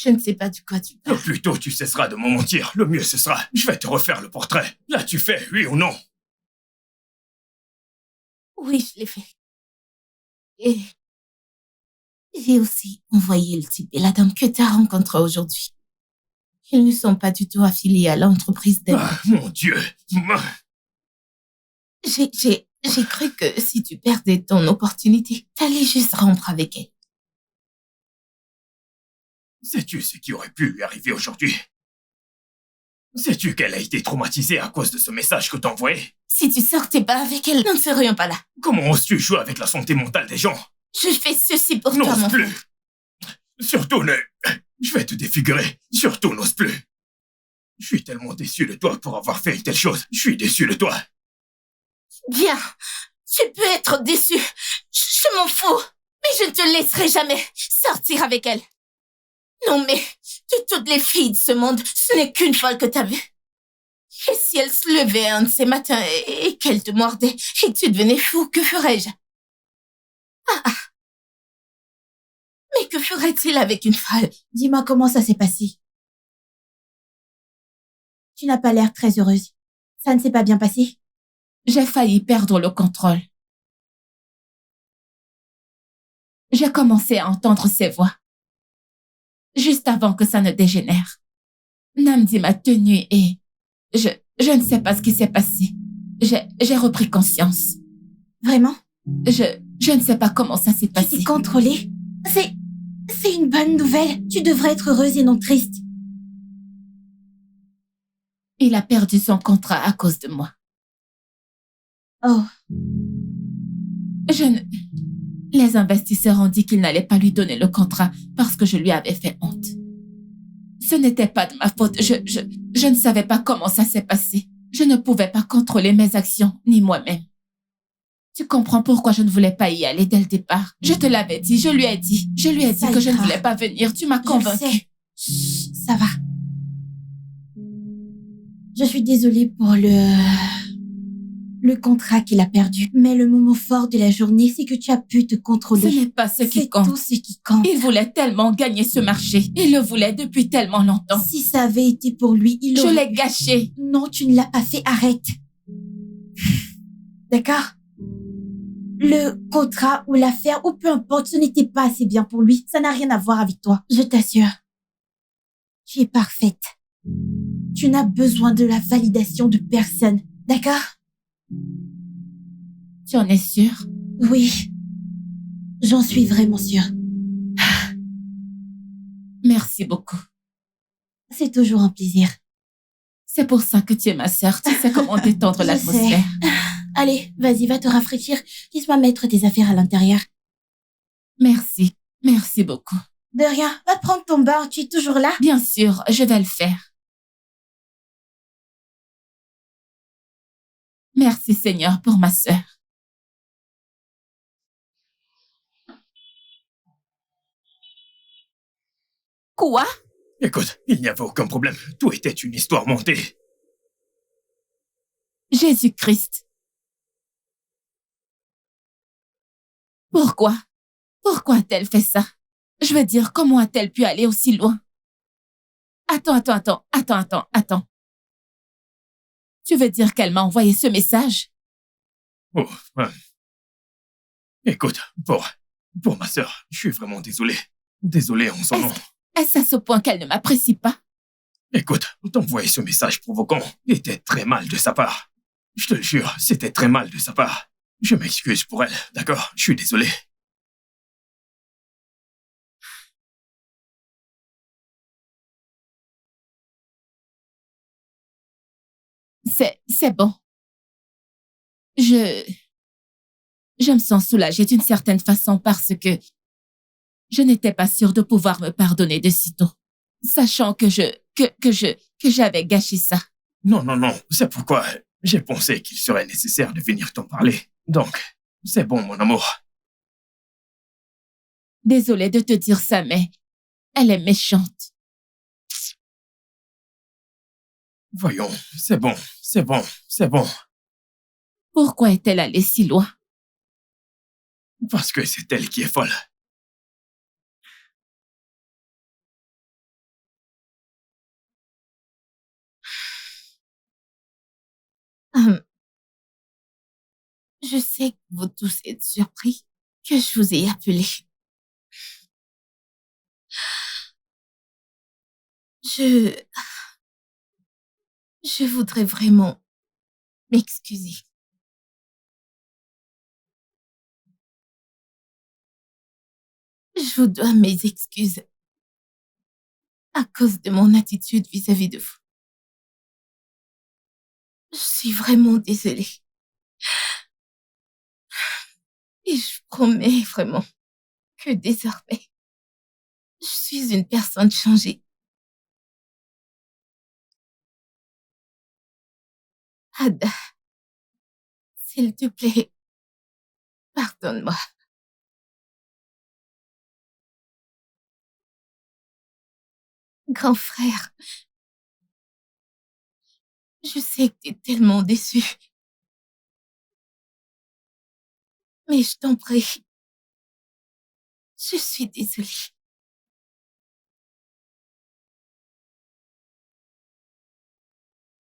Je ne sais pas de quoi tu Le parles. plus tôt tu cesseras de m'en mentir, le mieux ce sera. Je vais te refaire le portrait. L'as-tu fait, oui ou non? Oui, je l'ai fait. Et j'ai aussi envoyé le type et la dame que tu as rencontrés aujourd'hui. Ils ne sont pas du tout affiliés à l'entreprise d'elle. Ah, mon Dieu. J'ai cru que si tu perdais ton opportunité, t'allais juste rompre avec elle. Sais-tu ce qui aurait pu lui arriver aujourd'hui? Sais-tu qu'elle a été traumatisée à cause de ce message que t'as envoyé? Si tu sortais pas avec elle, nous ne serions pas là. Comment oses-tu jouer avec la santé mentale des gens? Je fais ceci pour toi, N'ose mon plus. frère. Surtout ne... Je vais te défigurer. Surtout n'ose plus. Je suis tellement déçu de toi pour avoir fait une telle chose. Je suis déçu de toi. Bien, tu peux être déçu. Je m'en fous. Mais je ne te laisserai jamais sortir avec elle. Non, mais de toutes les filles de ce monde, ce n'est qu'une folle que t'as vue. Et si elle se levait un de ces matins et qu'elle te mordait et que tu devenais fou, que ferais-je? Ah. Mais que ferait-il avec une folle? Dis-moi comment ça s'est passé. Tu n'as pas l'air très heureuse. Ça ne s'est pas bien passé? J'ai failli perdre le contrôle. J'ai commencé à entendre ses voix. Juste avant que ça ne dégénère. Namdi m'a tenue et je ne sais pas ce qui s'est passé. J'ai repris conscience. Vraiment? Je ne sais pas comment ça s'est Tu passé. t'es contrôlée? C'est une bonne nouvelle. Tu devrais être heureuse et non triste. Il a perdu son contrat à cause de moi. Oh, Les investisseurs ont dit qu'ils n'allaient pas lui donner le contrat parce que je lui avais fait honte. Ce n'était pas de ma faute. Je ne savais pas comment ça s'est passé. Je ne pouvais pas contrôler mes actions, ni moi-même. Tu comprends pourquoi je ne voulais pas y aller dès le départ. Je te l'avais dit, je lui ai dit Ça que je ne ira. voulais pas venir. Tu m'as je le convaincue. sais. Chut, ça va. Je suis désolée pour le contrat qu'il a perdu. Mais le moment fort de la journée, c'est que tu as pu te Ce contrôler. n'est pas ce qui C'est compte. tout ce qui compte. Il voulait tellement gagner ce marché. Il le voulait depuis tellement longtemps. Si ça avait été pour lui, il Je aurait... l'ai gâché. Non, tu ne l'as pas fait. Arrête. D'accord? le contrat ou l'affaire ou peu importe, ce n'était pas assez bien pour lui. Ça n'a rien à voir avec toi. Je t'assure. Tu es parfaite. Tu n'as besoin de la validation de personne. D'accord? Tu en es sûre? Oui. J'en suis vraiment sûre. Merci beaucoup. C'est toujours un plaisir. C'est pour ça que tu es ma sœur. Tu sais comment détendre Je l'atmosphère. Allez, vas-y, va te rafraîchir. Laisse-moi mettre tes affaires à l'intérieur. Merci. Merci beaucoup. De rien. Va prendre ton bain. Tu es toujours là? Bien sûr, je vais le faire. Merci Seigneur pour ma sœur. Quoi? Écoute, il n'y avait aucun problème. Tout était une histoire montée. Jésus-Christ. Pourquoi? Pourquoi a-t-elle fait ça? Je veux dire, comment a-t-elle pu aller aussi loin? Attends. Tu veux dire qu'elle m'a envoyé ce message? Oh, écoute, pour ma sœur, je suis vraiment désolé. Désolé en son nom. Est-ce à ce point qu'elle ne m'apprécie pas? Écoute, t'envoyer ce message provoquant était très mal de sa part. Je te le jure, c'était très mal de sa part. Je m'excuse pour elle, d'accord? Je suis désolé. C'est bon. Je me sens soulagée d'une certaine façon parce que je n'étais pas sûre de pouvoir me pardonner de sitôt, sachant que j'avais gâché ça. Non, c'est pourquoi j'ai pensé qu'il serait nécessaire de venir t'en parler. Donc, c'est bon, mon amour. Désolée de te dire ça, mais elle est méchante. Voyons, c'est bon. Pourquoi est-elle allée si loin? Parce que c'est elle qui est folle. Je sais que vous tous êtes surpris que je vous ai appelé. Je voudrais vraiment m'excuser. Je vous dois mes excuses à cause de mon attitude vis-à-vis de vous. Je suis vraiment désolée. Et je promets vraiment que désormais, je suis une personne changée. Ada, s'il te plaît, pardonne-moi. Grand frère, je sais que t'es tellement déçu. Mais je t'en prie, je suis désolée.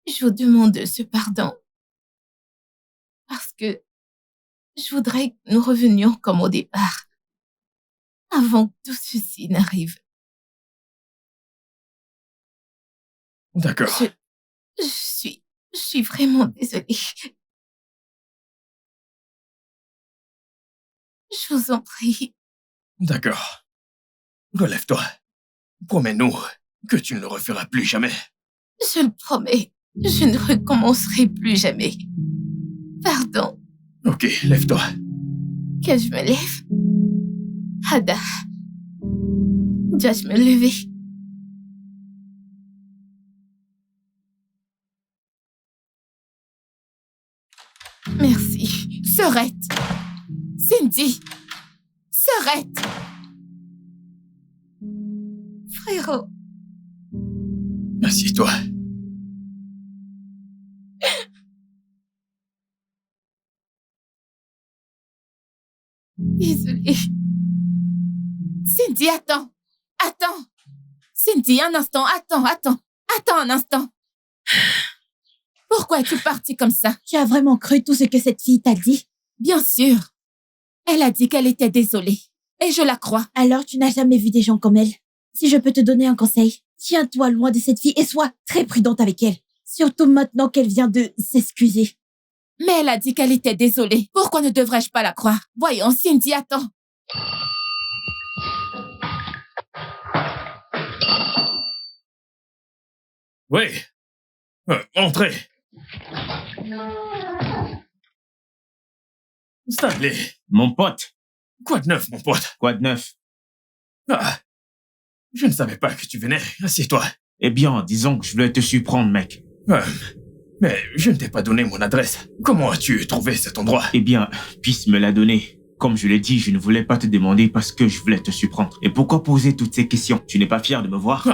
Je vous demande ce pardon parce que je voudrais que nous revenions comme au départ, avant que tout ceci n'arrive. D'accord. Je suis vraiment désolée. Je vous en prie. D'accord. Relève-toi. Promets-nous que tu ne le referas plus jamais. Je le promets, je ne recommencerai plus jamais. Pardon. Ok, lève-toi. Que je me lève? Ada, dois-je me lever? Merci. Sœurette! Cindy! Sœurette! Frérot, Assieds-toi. désolée. Cindy, attends! Cindy, un instant, attends un instant. Pourquoi es-tu partie comme ça? Tu as vraiment cru tout ce que cette fille t'a dit? Bien sûr. Elle a dit qu'elle était désolée. Et je la crois. Alors tu n'as jamais vu des gens comme elle. Si je peux te donner un conseil, tiens-toi loin de cette fille et sois très prudente avec elle. Surtout maintenant qu'elle vient de s'excuser. Mais elle a dit qu'elle était désolée. Pourquoi ne devrais-je pas la croire? Voyons, Cindy, attends. Oui. Entrez. Stanley, Mon pote. quoi de neuf, mon pote? Quoi de neuf? Ah, je ne savais pas que tu venais. Assieds-toi. Eh bien, disons que je voulais te surprendre, mec. Mais je ne t'ai pas donné mon adresse. Comment as-tu trouvé cet endroit? Eh bien, Peace me l'a donné. Comme je l'ai dit, je ne voulais pas te demander parce que je voulais te surprendre. Et pourquoi poser toutes ces questions? Tu n'es pas fier de me voir?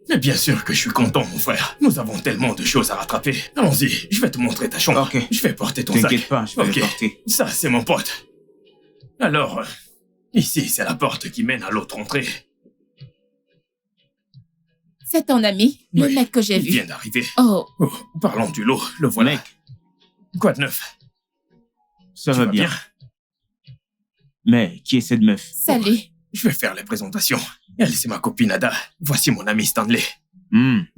Mais bien sûr que je suis content, mon frère. Nous avons tellement de choses à rattraper. Allons-y, je vais te montrer ta chambre. Ok. Je vais porter ton sac. T'inquiète pas, je vais Ok. le porter. Ça, c'est mon pote. Alors, ici, c'est la porte qui mène à l'autre entrée. C'est ton ami, le Oui, mec que j'ai il vu. vient d'arriver. Oh, Oh, parlons du lot, le voilà. Mec, Quoi de neuf? ça Tu va vas bien. Mais qui est cette meuf? salut. Je vais faire les présentations. Elle, c'est ma copine Ada. Voici mon ami Stanley.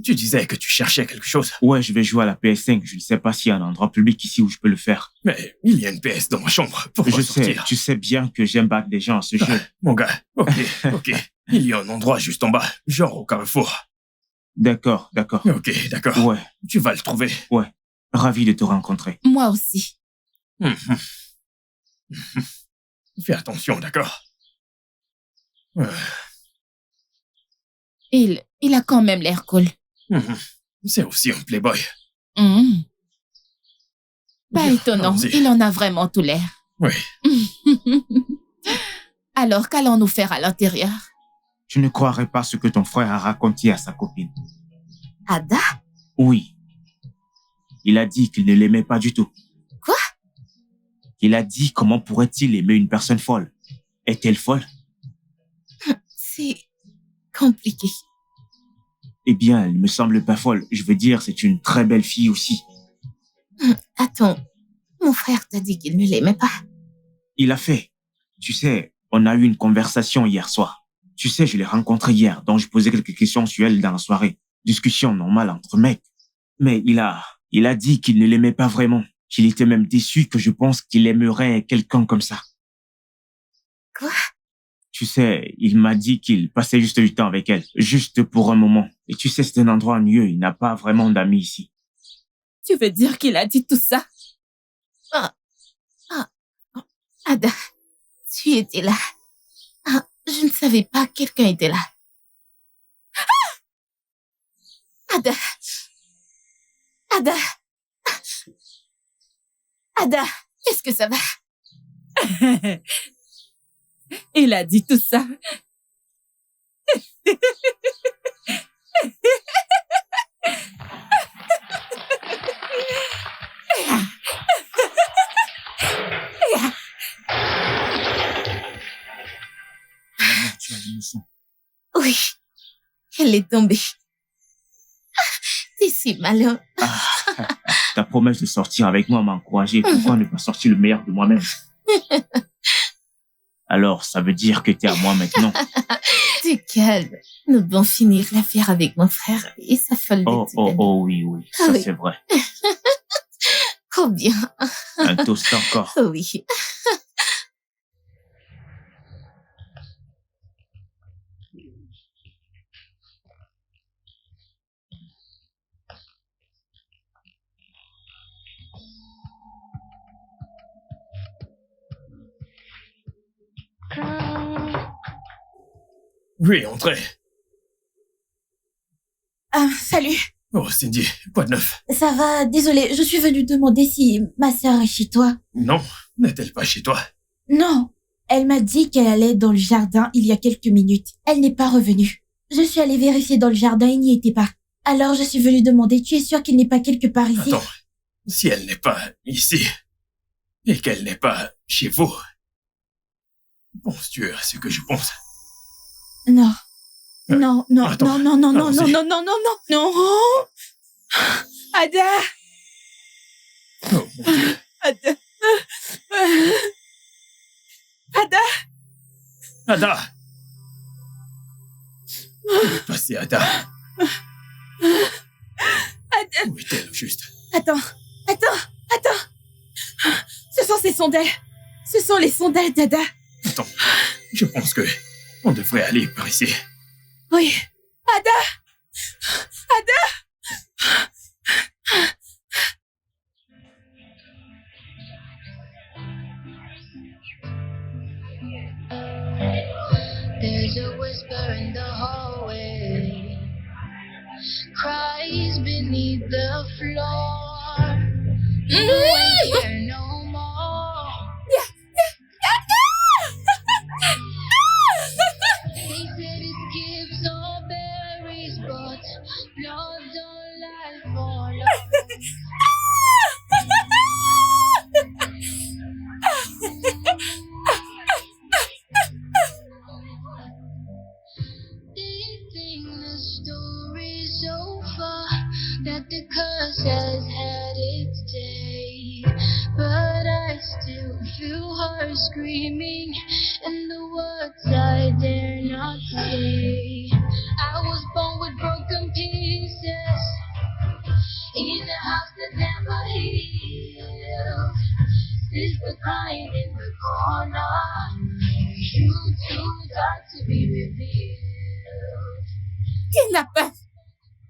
Tu disais que tu cherchais quelque chose. Ouais, je vais jouer à la PS5. Je ne sais pas s'il y a un endroit public ici où je peux le faire. Mais il y a une PS dans ma chambre. Pourquoi Je sais, sortir? tu sais bien que j'aime battre des gens à ce jeu. Mon gars, ok. Il y a un endroit juste en bas, genre au carrefour. D'accord. Ok, d'accord. Ouais, Tu vas le trouver. ravi de te rencontrer. Moi aussi. Fais attention, d'accord? Il a quand même l'air cool. C'est aussi un playboy. Mhm. Pas Bien, étonnant, allons-y. il en a vraiment tout l'air. Oui. Alors, qu'allons-nous faire à l'intérieur? Je ne croirais pas ce que ton frère a raconté à sa copine. Ada? Oui. Il a dit qu'il ne l'aimait pas du tout. Quoi? Il a dit comment pourrait-il aimer une personne folle? Est-elle folle? C'est compliqué. Eh bien, elle me semble pas folle. Je veux dire, c'est une très belle fille aussi. Attends, mon frère t'a dit qu'il ne l'aimait pas. Il a fait. Tu sais, on a eu une conversation hier soir. Tu sais, je l'ai rencontrée hier, donc je posais quelques questions sur elle dans la soirée. Discussion normale entre mecs. Mais il a dit qu'il ne l'aimait pas vraiment. Qu'il était même déçu que je pense qu'il aimerait quelqu'un comme ça. Quoi? Tu sais, il m'a dit qu'il passait juste du temps avec elle, juste pour un moment. Et tu sais, c'est un endroit ennuyeux, il n'a pas vraiment d'amis ici. Tu veux dire qu'il a dit tout ça? Ada, tu étais là. Je ne savais pas que quelqu'un était là. Ada. Ada, est-ce que ça va? Il a dit tout ça. Tu as une leçon. Oui, elle est tombée. T'es si malin. Ta promesse de sortir avec moi m'a encouragé. Pourquoi ne pas sortir le meilleur de moi-même? Alors, ça veut dire que t'es à moi maintenant. Te calme. Nous devons finir l'affaire avec mon frère et sa folle petite amie. Oui. Ça, Oui. c'est vrai. Oh bien. Un toast encore. Oui. Oui, entrez. Salut. Oh, Cindy, quoi de neuf? Ça va, désolée, je suis venue demander si ma sœur est chez toi. Non, n'est-elle pas chez toi? Non, elle m'a dit qu'elle allait dans le jardin il y a quelques minutes. Elle n'est pas revenue. Je suis allée vérifier dans le jardin, il n'y était pas. Alors je suis venue demander, tu es sûr qu'il n'est pas quelque part ici? Attends, si elle n'est pas ici, et qu'elle n'est pas chez vous, penses-tu à ce que je pense? Non. Non. Attends, allons-y. Non. Ada. Oh mon Dieu. Ada. Ada! Que est passé, Ada? Ada! Où est-elle, au juste? Attends. Ce sont ces sondelles. Ce sont les sondelles d'Ada. Attends, je pense que on devrait aller par ici. Oui. Ada! There's a whisper in the hallway, cries beneath the floor. You ain't here no more. They said it skips or berries, but blood don't lie for long. They think the story's over, that the curse has had its day. But I still feel her screaming, and the words I dare not say. I was born with broken pieces, in a house that never healed. Sister crying in the corner, truth too dark to be revealed. Kidnappeur!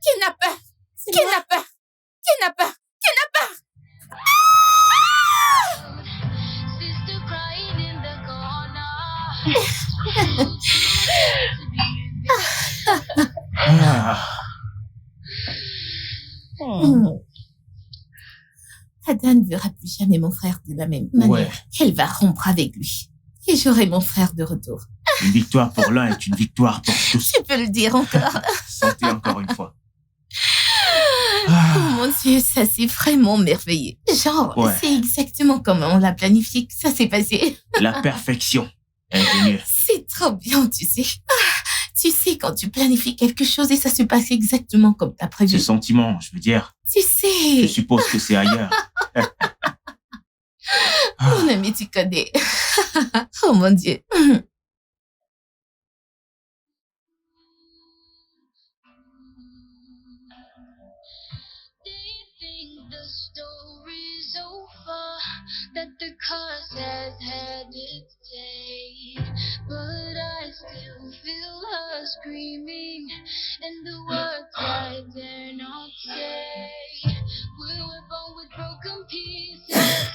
Sister crying in the corner, truth too dark to be revealed. Ada ne verra plus jamais mon frère de la même manière. Ouais. Elle va rompre avec lui. Et j'aurai mon frère de retour. Une victoire pour l'un est une victoire pour tous. Tu peux le dire encore. Santé encore une fois. Oh mon Dieu, ça c'est vraiment merveilleux. Genre, Ouais. c'est exactement comme on l'a planifié que ça s'est passé. La perfection, ingénieur. C'est trop bien, tu sais. Tu sais quand tu planifies quelque chose et ça se passe exactement comme t'as prévu. Ce sentiment, je veux dire, Tu je sais, suppose que c'est ailleurs. mon ami, tu connais. Oh mon Dieu. They think the story's over, that the curse has had its day. But I still feel her screaming, and the words I dare not say. We were born with broken pieces,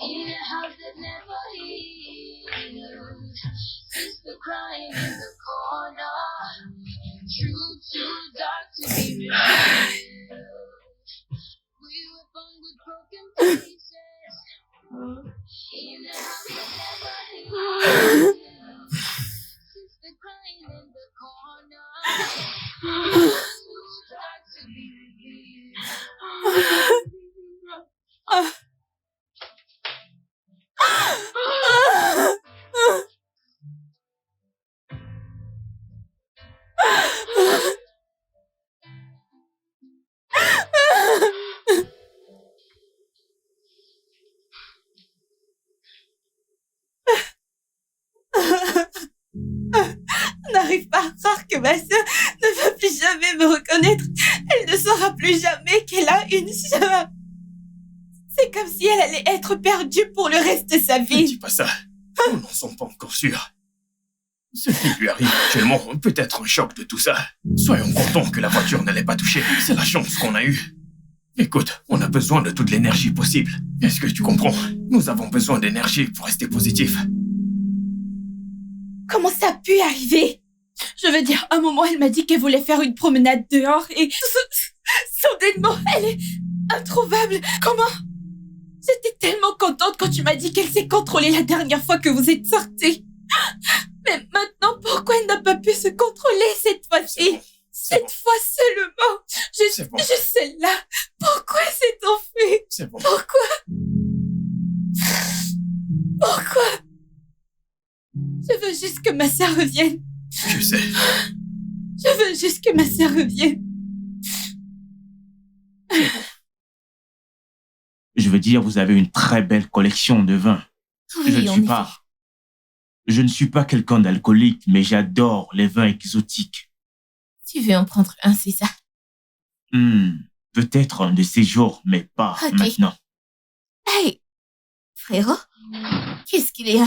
in a house that never healed. Sister crying in the corner, truth too dark to be revealed. We were born with broken pieces, in a house that never healed. Sister crying in the corner, truth too dark to be revealed. Je n'arrive pas à croire que ma sœur ne va plus jamais me reconnaître. Elle ne saura plus jamais qu'elle a une sœur. C'est comme si elle allait être perdue pour le reste de sa Ne vie. dis pas ça. Nous n'en sommes pas encore sûrs. Ce qui lui arrive actuellement peut être un choc de tout ça. Soyons contents que la voiture ne l'ait pas touchée. C'est la chance qu'on a eue. Écoute, on a besoin de toute l'énergie possible. Est-ce que tu comprends? Nous avons besoin d'énergie pour rester positifs. Comment ça a pu arriver? Je veux dire, à un moment, elle m'a dit qu'elle voulait faire une promenade dehors et soudainement, elle est introuvable. Comment? J'étais tellement contente quand tu m'as dit qu'elle s'est contrôlée la dernière fois que vous êtes sortis. Mais maintenant, pourquoi elle n'a pas pu se contrôler cette fois-ci? Cette fois seulement. C'est bon. Juste celle-là. Pourquoi elle s'est enfuie? C'est bon. Pourquoi? Je veux juste que ma sœur revienne. Je sais. Je veux juste que ma sœur revienne. Je veux dire, vous avez une très belle collection de vins. Je Oui, ne en suis effet. pas. Je ne suis pas quelqu'un d'alcoolique, mais j'adore les vins exotiques. Tu veux en prendre un, c'est ça? Peut-être un de ces jours, mais pas Ok. maintenant. Hey, frérot, qu'est-ce qu'il y a?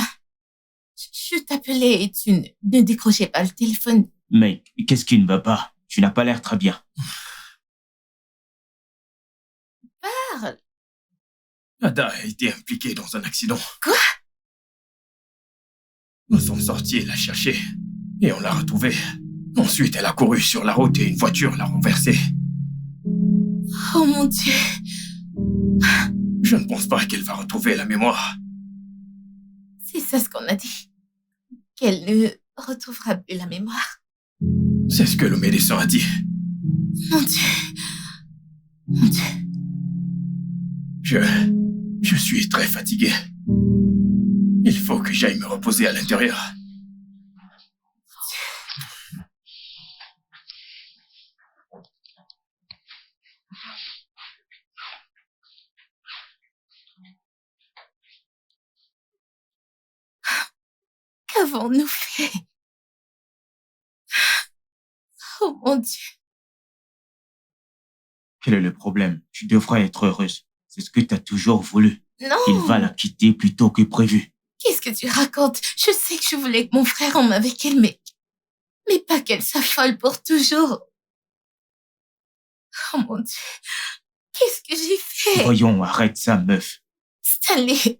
Je t'appelais et tu ne décrochais pas le téléphone. Mec, qu'est-ce qui ne va pas? Tu n'as pas l'air très bien. Parle. Ada a été impliquée dans un accident. Quoi? Nous sommes sortis la chercher et on l'a retrouvée. Ensuite, elle a couru sur la route et une voiture l'a renversée. Oh mon Dieu. Je ne pense pas qu'elle va retrouver la mémoire. C'est ça ce qu'on a dit. Qu'elle ne retrouvera plus la mémoire. C'est ce que le médecin a dit. Mon Dieu. Mon Dieu. Je suis très fatigué. Il faut que j'aille me reposer à l'intérieur. Qu'avons-nous fait? Oh mon Dieu. Quel est le problème? Tu devrais être heureuse. C'est ce que tu as toujours voulu. Non. Il va la quitter plus tôt que prévu. Qu'est-ce que tu racontes? Je sais que je voulais que mon frère emme avec elle, mais pas qu'elle s'affole pour toujours. Oh mon Dieu. Qu'est-ce que j'ai fait? Voyons, arrête ça, meuf. Stanley,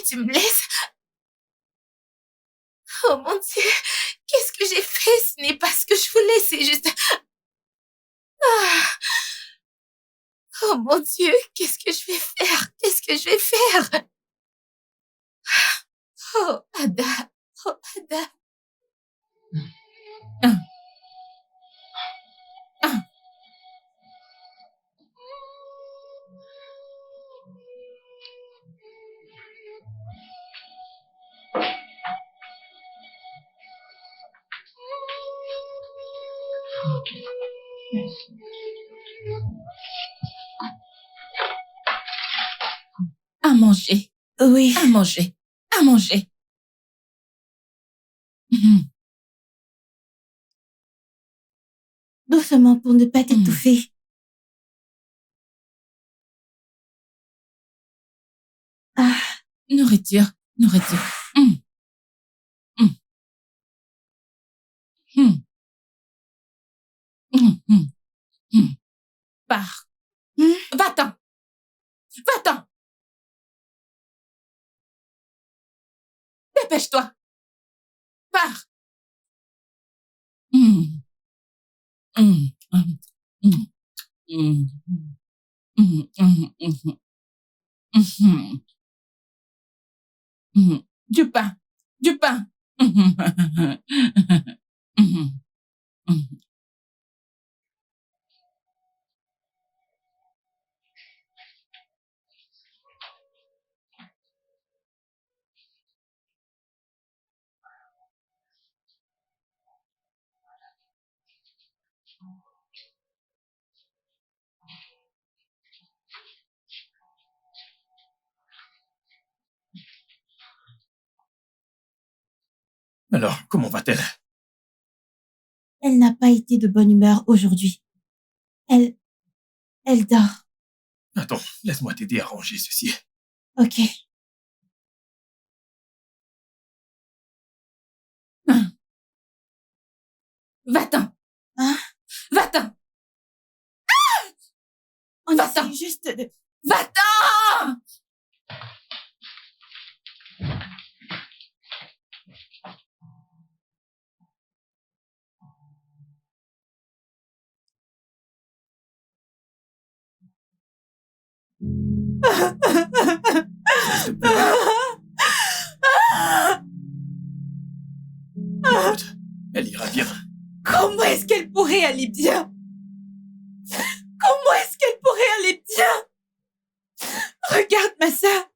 tu me laisses? Oh mon Dieu. Qu'est-ce que j'ai fait? Ce n'est pas ce que je voulais, c'est juste... Ah. Oh mon Dieu, qu'est-ce que je vais faire? Qu'est-ce que je vais faire? Oh, Ada. Oh, Ada. À manger, Oui. à manger, à manger. Doucement pour ne pas t'étouffer. Ah, Nourriture, nourriture. Pars. Va-t'en. Va-t'en. Dépêche-toi. Pars. Du pain. Du pain. Alors, comment va-t-elle? elle n'a pas été de bonne humeur aujourd'hui. Elle dort. Attends, laisse-moi t'aider à ranger ceci. Ok. Va-t'en. Hein? Va-t'en. On Va-t'en. essaie juste de... Va-t'en. Écoute, elle ira bien. Comment est-ce qu'elle pourrait aller bien? Comment est-ce qu'elle pourrait aller bien? Regarde ma sœur.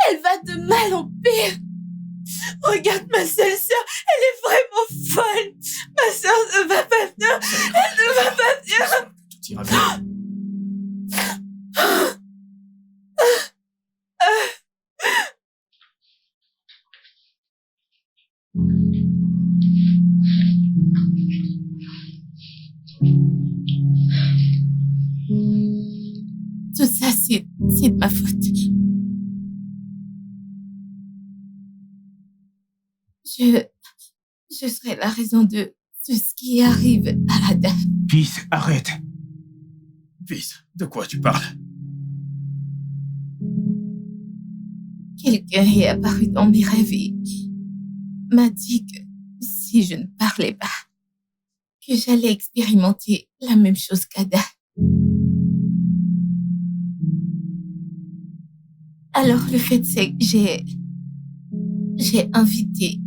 Elle va de mal en pire. Regarde ma seule sœur. Elle est vraiment folle. Ma sœur ne va pas bien. Elle ne va pas bien. Tout ira bien. Tout ça, c'est de ma faute. Je serai la raison de tout ce qui arrive à Ada. Fils, arrête. Fils, de quoi tu parles? Quelqu'un est apparu dans mes rêves et m'a dit que si je ne parlais pas, que j'allais expérimenter la même chose qu'Ada. Alors le fait c'est que j'ai invité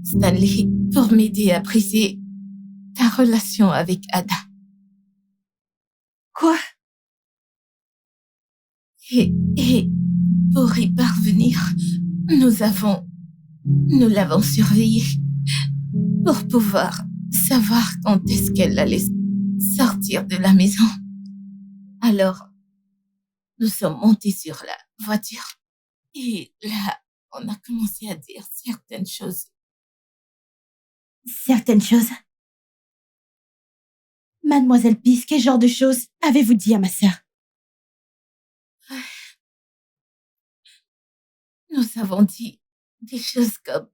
Stanley pour m'aider à briser ta relation avec Ada. Quoi? Et pour y parvenir, nous l'avons surveillée pour pouvoir savoir quand est-ce qu'elle allait sortir de la maison. Alors, nous sommes montés sur la voiture et là, on a commencé à dire certaines choses. Certaines choses. Mademoiselle Peace, quel genre de choses avez-vous dit à ma sœur? Nous avons dit des choses comme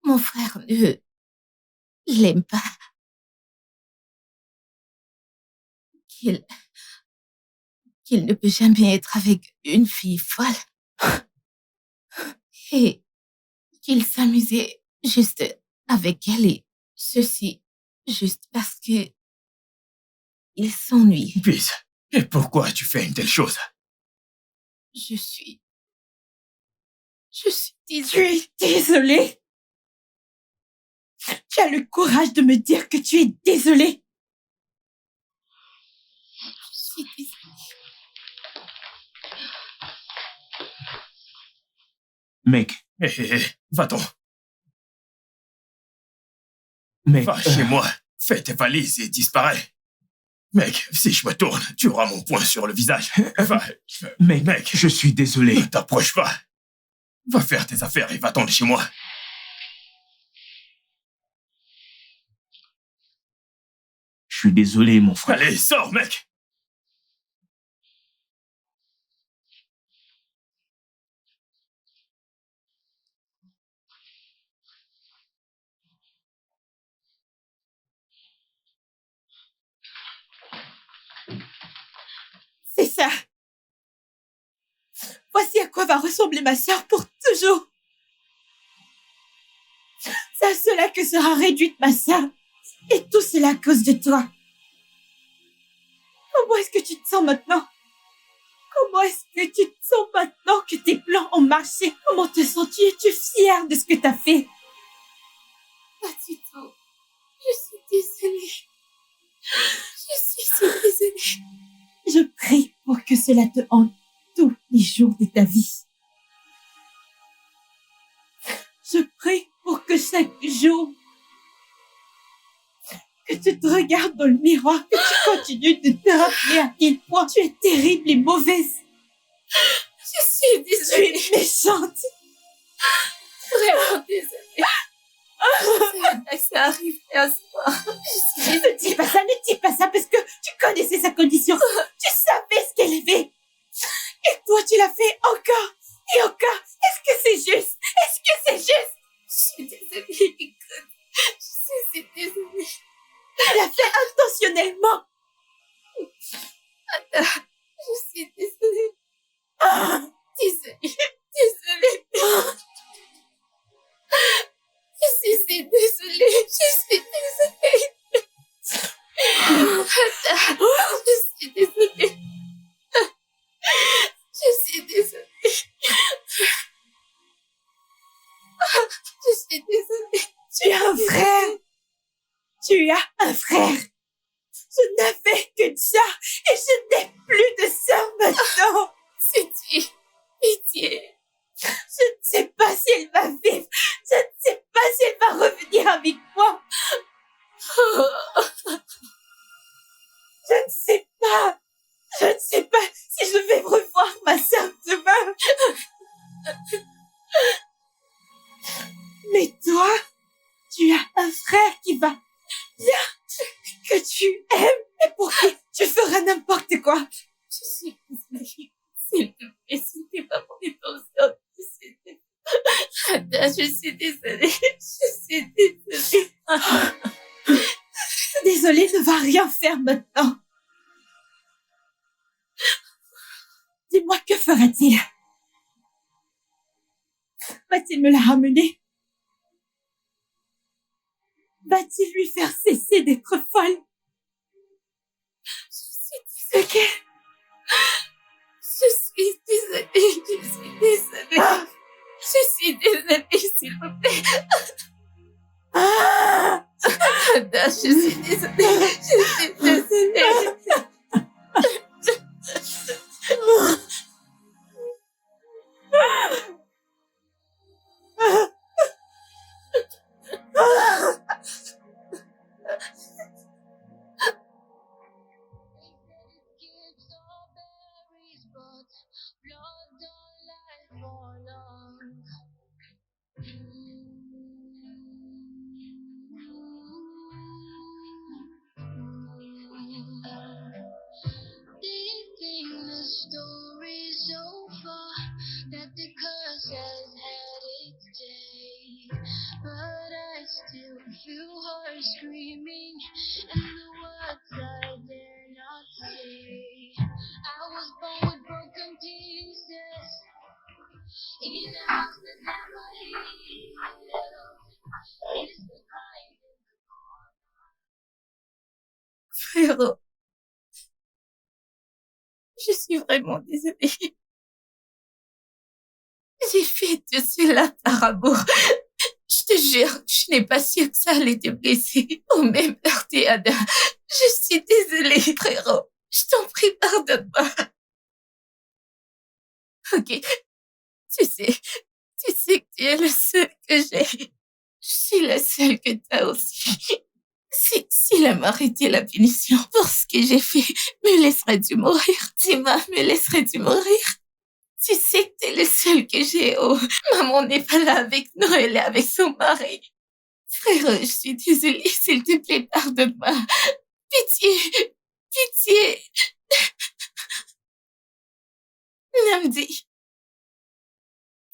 mon frère ne l'aime pas, qu'il ne peut jamais être avec une fille folle et qu'il s'amusait juste avec elle et ceci juste parce que il s'ennuie. Fils, et pourquoi tu fais une telle chose? Je suis Tu désolée. es désolée? Tu as le courage de me dire que tu es désolée? Je suis désolée. Mec, Va-t'en, mec. va chez moi, fais tes valises et disparais. Mec, si je me tourne, tu auras mon poing sur le visage. Va, Mec, je suis désolé. ne t'approche pas. Va faire tes affaires et va-t'en de chez moi. Je suis désolé, mon frère. Allez, sors, mec. C'est ça. Voici à quoi va ressembler ma sœur pour toujours. C'est à cela que sera réduite ma sœur. Et tout cela à cause de toi. Comment est-ce que tu te sens maintenant? Comment est-ce que tu te sens maintenant que tes plans ont marché? Comment te sens-tu? Es-tu fière de ce que t'as fait? Pas du tout. Je suis désolée. Je suis si désolée. Je prie pour que cela te hante tous les jours de ta vie. Je prie pour que chaque jour que tu te regardes dans le miroir, que tu continues de te rappeler à quel point tu es terrible et mauvaise. Je suis Tu désolée. es méchante. Vraiment désolée. Ça arrive à soi. Ne dis pas ça, ne dis pas ça, parce que tu connaissais sa condition. Tu savais ce qu'elle avait. Et toi, tu l'as fait encore et encore. Est-ce que c'est juste? Est-ce que c'est juste? Je suis désolée, écoute. Je suis désolée. Tu l'as fait intentionnellement. Je suis désolée. Ah, Désolée. Désolée. Je suis si désolée. Je suis désolée. Je suis désolée. Je suis désolée. Je suis désolée. tu as un frère. Tu as un frère. Je n'avais que ça et je n'ai plus de sœur maintenant. Pitié. Pitié. Je ne sais pas si elle va vivre. Je ne sais pas si elle va revenir avec moi. Je ne sais pas. Je ne sais pas si je vais revoir ma sœur demain. Mais C'est quoi? Je suis désolée. S'il te plaît, c'était pas mon intention. Ada, je suis désolée. Je suis désolée. Désolée ne va rien faire maintenant. Dis-moi, que fera-t-il? Va-t-il me la ramener? Va-t-il lui faire cesser d'être folle? Je suis désolée. Je suis désolée. Je suis désolée, s'il vous plaît. Ada, je suis désolée. Je suis désolée. Gives all berries, but blood don't lie for long. They think the story's over, that the curse has had its day. But I still feel her screaming, and the words I dare not say. I was born with broken pieces, in a house that never healed. It is the crying in the Frérot, je suis vraiment désolée. J'ai fait tout cela par amour. Je te jure, je n'ai pas su que ça allait te blesser ou même heurter Ada. Je suis désolée, frérot. Je t'en prie, pardonne-moi. Ok. Tu sais que tu es le seul que j'ai. Je suis la seule que tu as aussi. Si la mort était la punition pour ce que j'ai fait, me laisserais-tu mourir? Dis-moi, me laisserais-tu mourir? Tu sais que t'es le seul que j'ai. Oh, maman n'est pas là avec nous, elle est avec son mari. Frère, je suis désolée, s'il te plaît, pardonne-moi. Pitié, pitié. Namdi.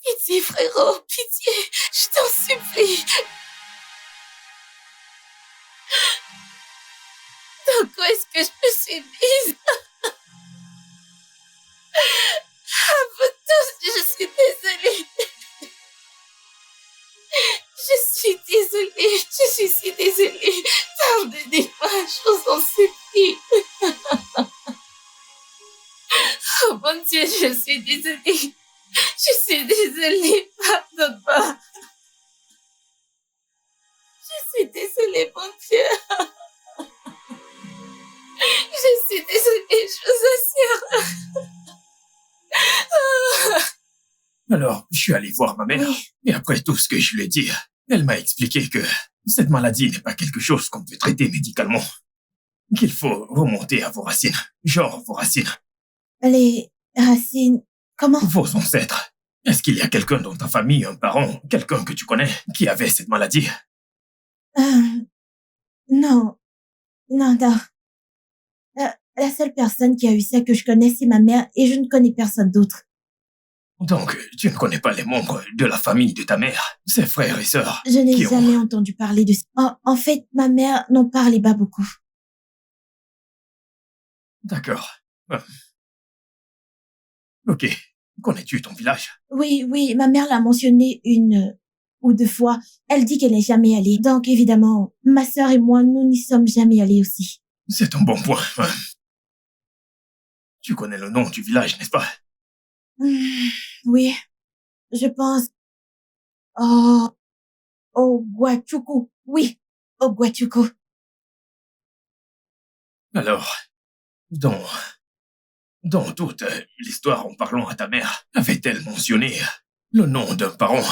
Pitié, frérot, pitié, je t'en supplie. Dans quoi est-ce que je me suis mise? À vous tous, je suis désolée. Je suis désolée, je suis si désolée. Pardonnez-moi, je vous en supplie. Oh mon Dieu, je suis désolée. Je suis désolée, pardonne-moi. Je suis désolée, mon Dieu. Je suis désolée, je vous assure. Alors, je suis allé voir ma mère, et après tout ce que je lui ai dit, elle m'a expliqué que cette maladie n'est pas quelque chose qu'on peut traiter médicalement. Qu'il faut remonter à vos racines. Genre vos racines. Les racines... Comment? Vos ancêtres. Est-ce qu'il y a quelqu'un dans ta famille, un parent, quelqu'un que tu connais, qui avait cette maladie? Non. Non. La seule personne qui a eu ça que je connais, c'est ma mère, et je ne connais personne d'autre. Donc, tu ne connais pas les membres de la famille de ta mère, ses frères et sœurs? Je n'ai qui ont- jamais entendu parler de ça. En fait, ma mère n'en parlait pas beaucoup. D'accord. Ok. Connais-tu ton village? Oui, ma mère l'a mentionné une ou deux fois. Elle dit qu'elle n'est jamais allée. Donc, évidemment, ma sœur et moi, nous n'y sommes jamais allés aussi. C'est un bon point. Tu connais le nom du village, n'est-ce pas? Oui, je pense... Au Guachuku. Oui, au Guachuku. Alors, dans toute l'histoire en parlant à ta mère, avait-elle mentionné le nom d'un parent,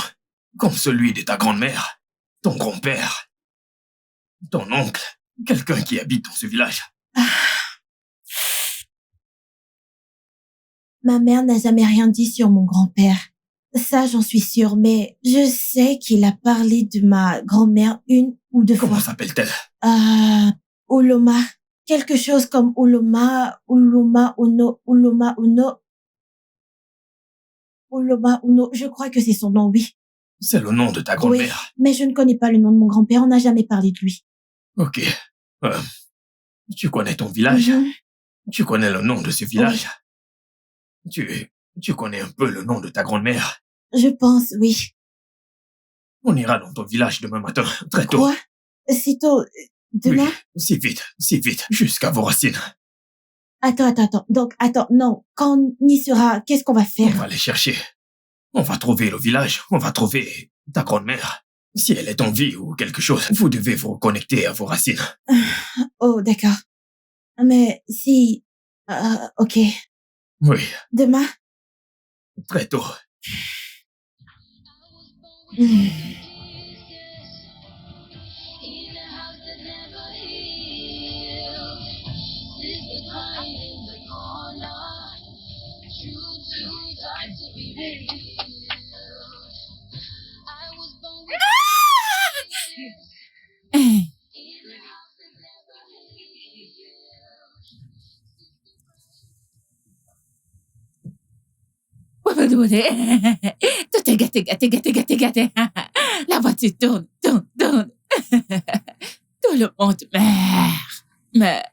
comme celui de ta grand-mère, ton grand-père, ton oncle, quelqu'un qui habite dans ce village? Ma mère n'a jamais rien dit sur mon grand-père. Ça, j'en suis sûre, mais je sais qu'il a parlé de ma grand-mère une ou deux Comment fois. s'appelle-t-elle? Oloma. quelque chose comme Uloma Uno, je crois que c'est son nom, oui. C'est le nom de ta Oui, grand-mère. mais je ne connais pas le nom de mon grand-père, on n'a jamais parlé de lui. Ok. Euh, tu connais ton village? Mhm. Tu connais le nom de ce village? Tu connais un peu le nom de ta grand-mère? Je pense, oui. On ira dans ton village demain matin, très tôt. Quoi? Si tôt? Demain? Oui, si vite, jusqu'à vos racines. Attends. Donc, non. Quand on y sera, qu'est-ce qu'on va On faire? va les chercher. On va trouver le village, on va trouver ta grand-mère. Si elle est en vie ou quelque chose, vous devez vous reconnecter à vos racines. Oh, d'accord. Mais si... ok. Oui, Demain? très tôt. Hmm. Hey. Tout est gâté. La voiture tourne. Tout le monde meurt.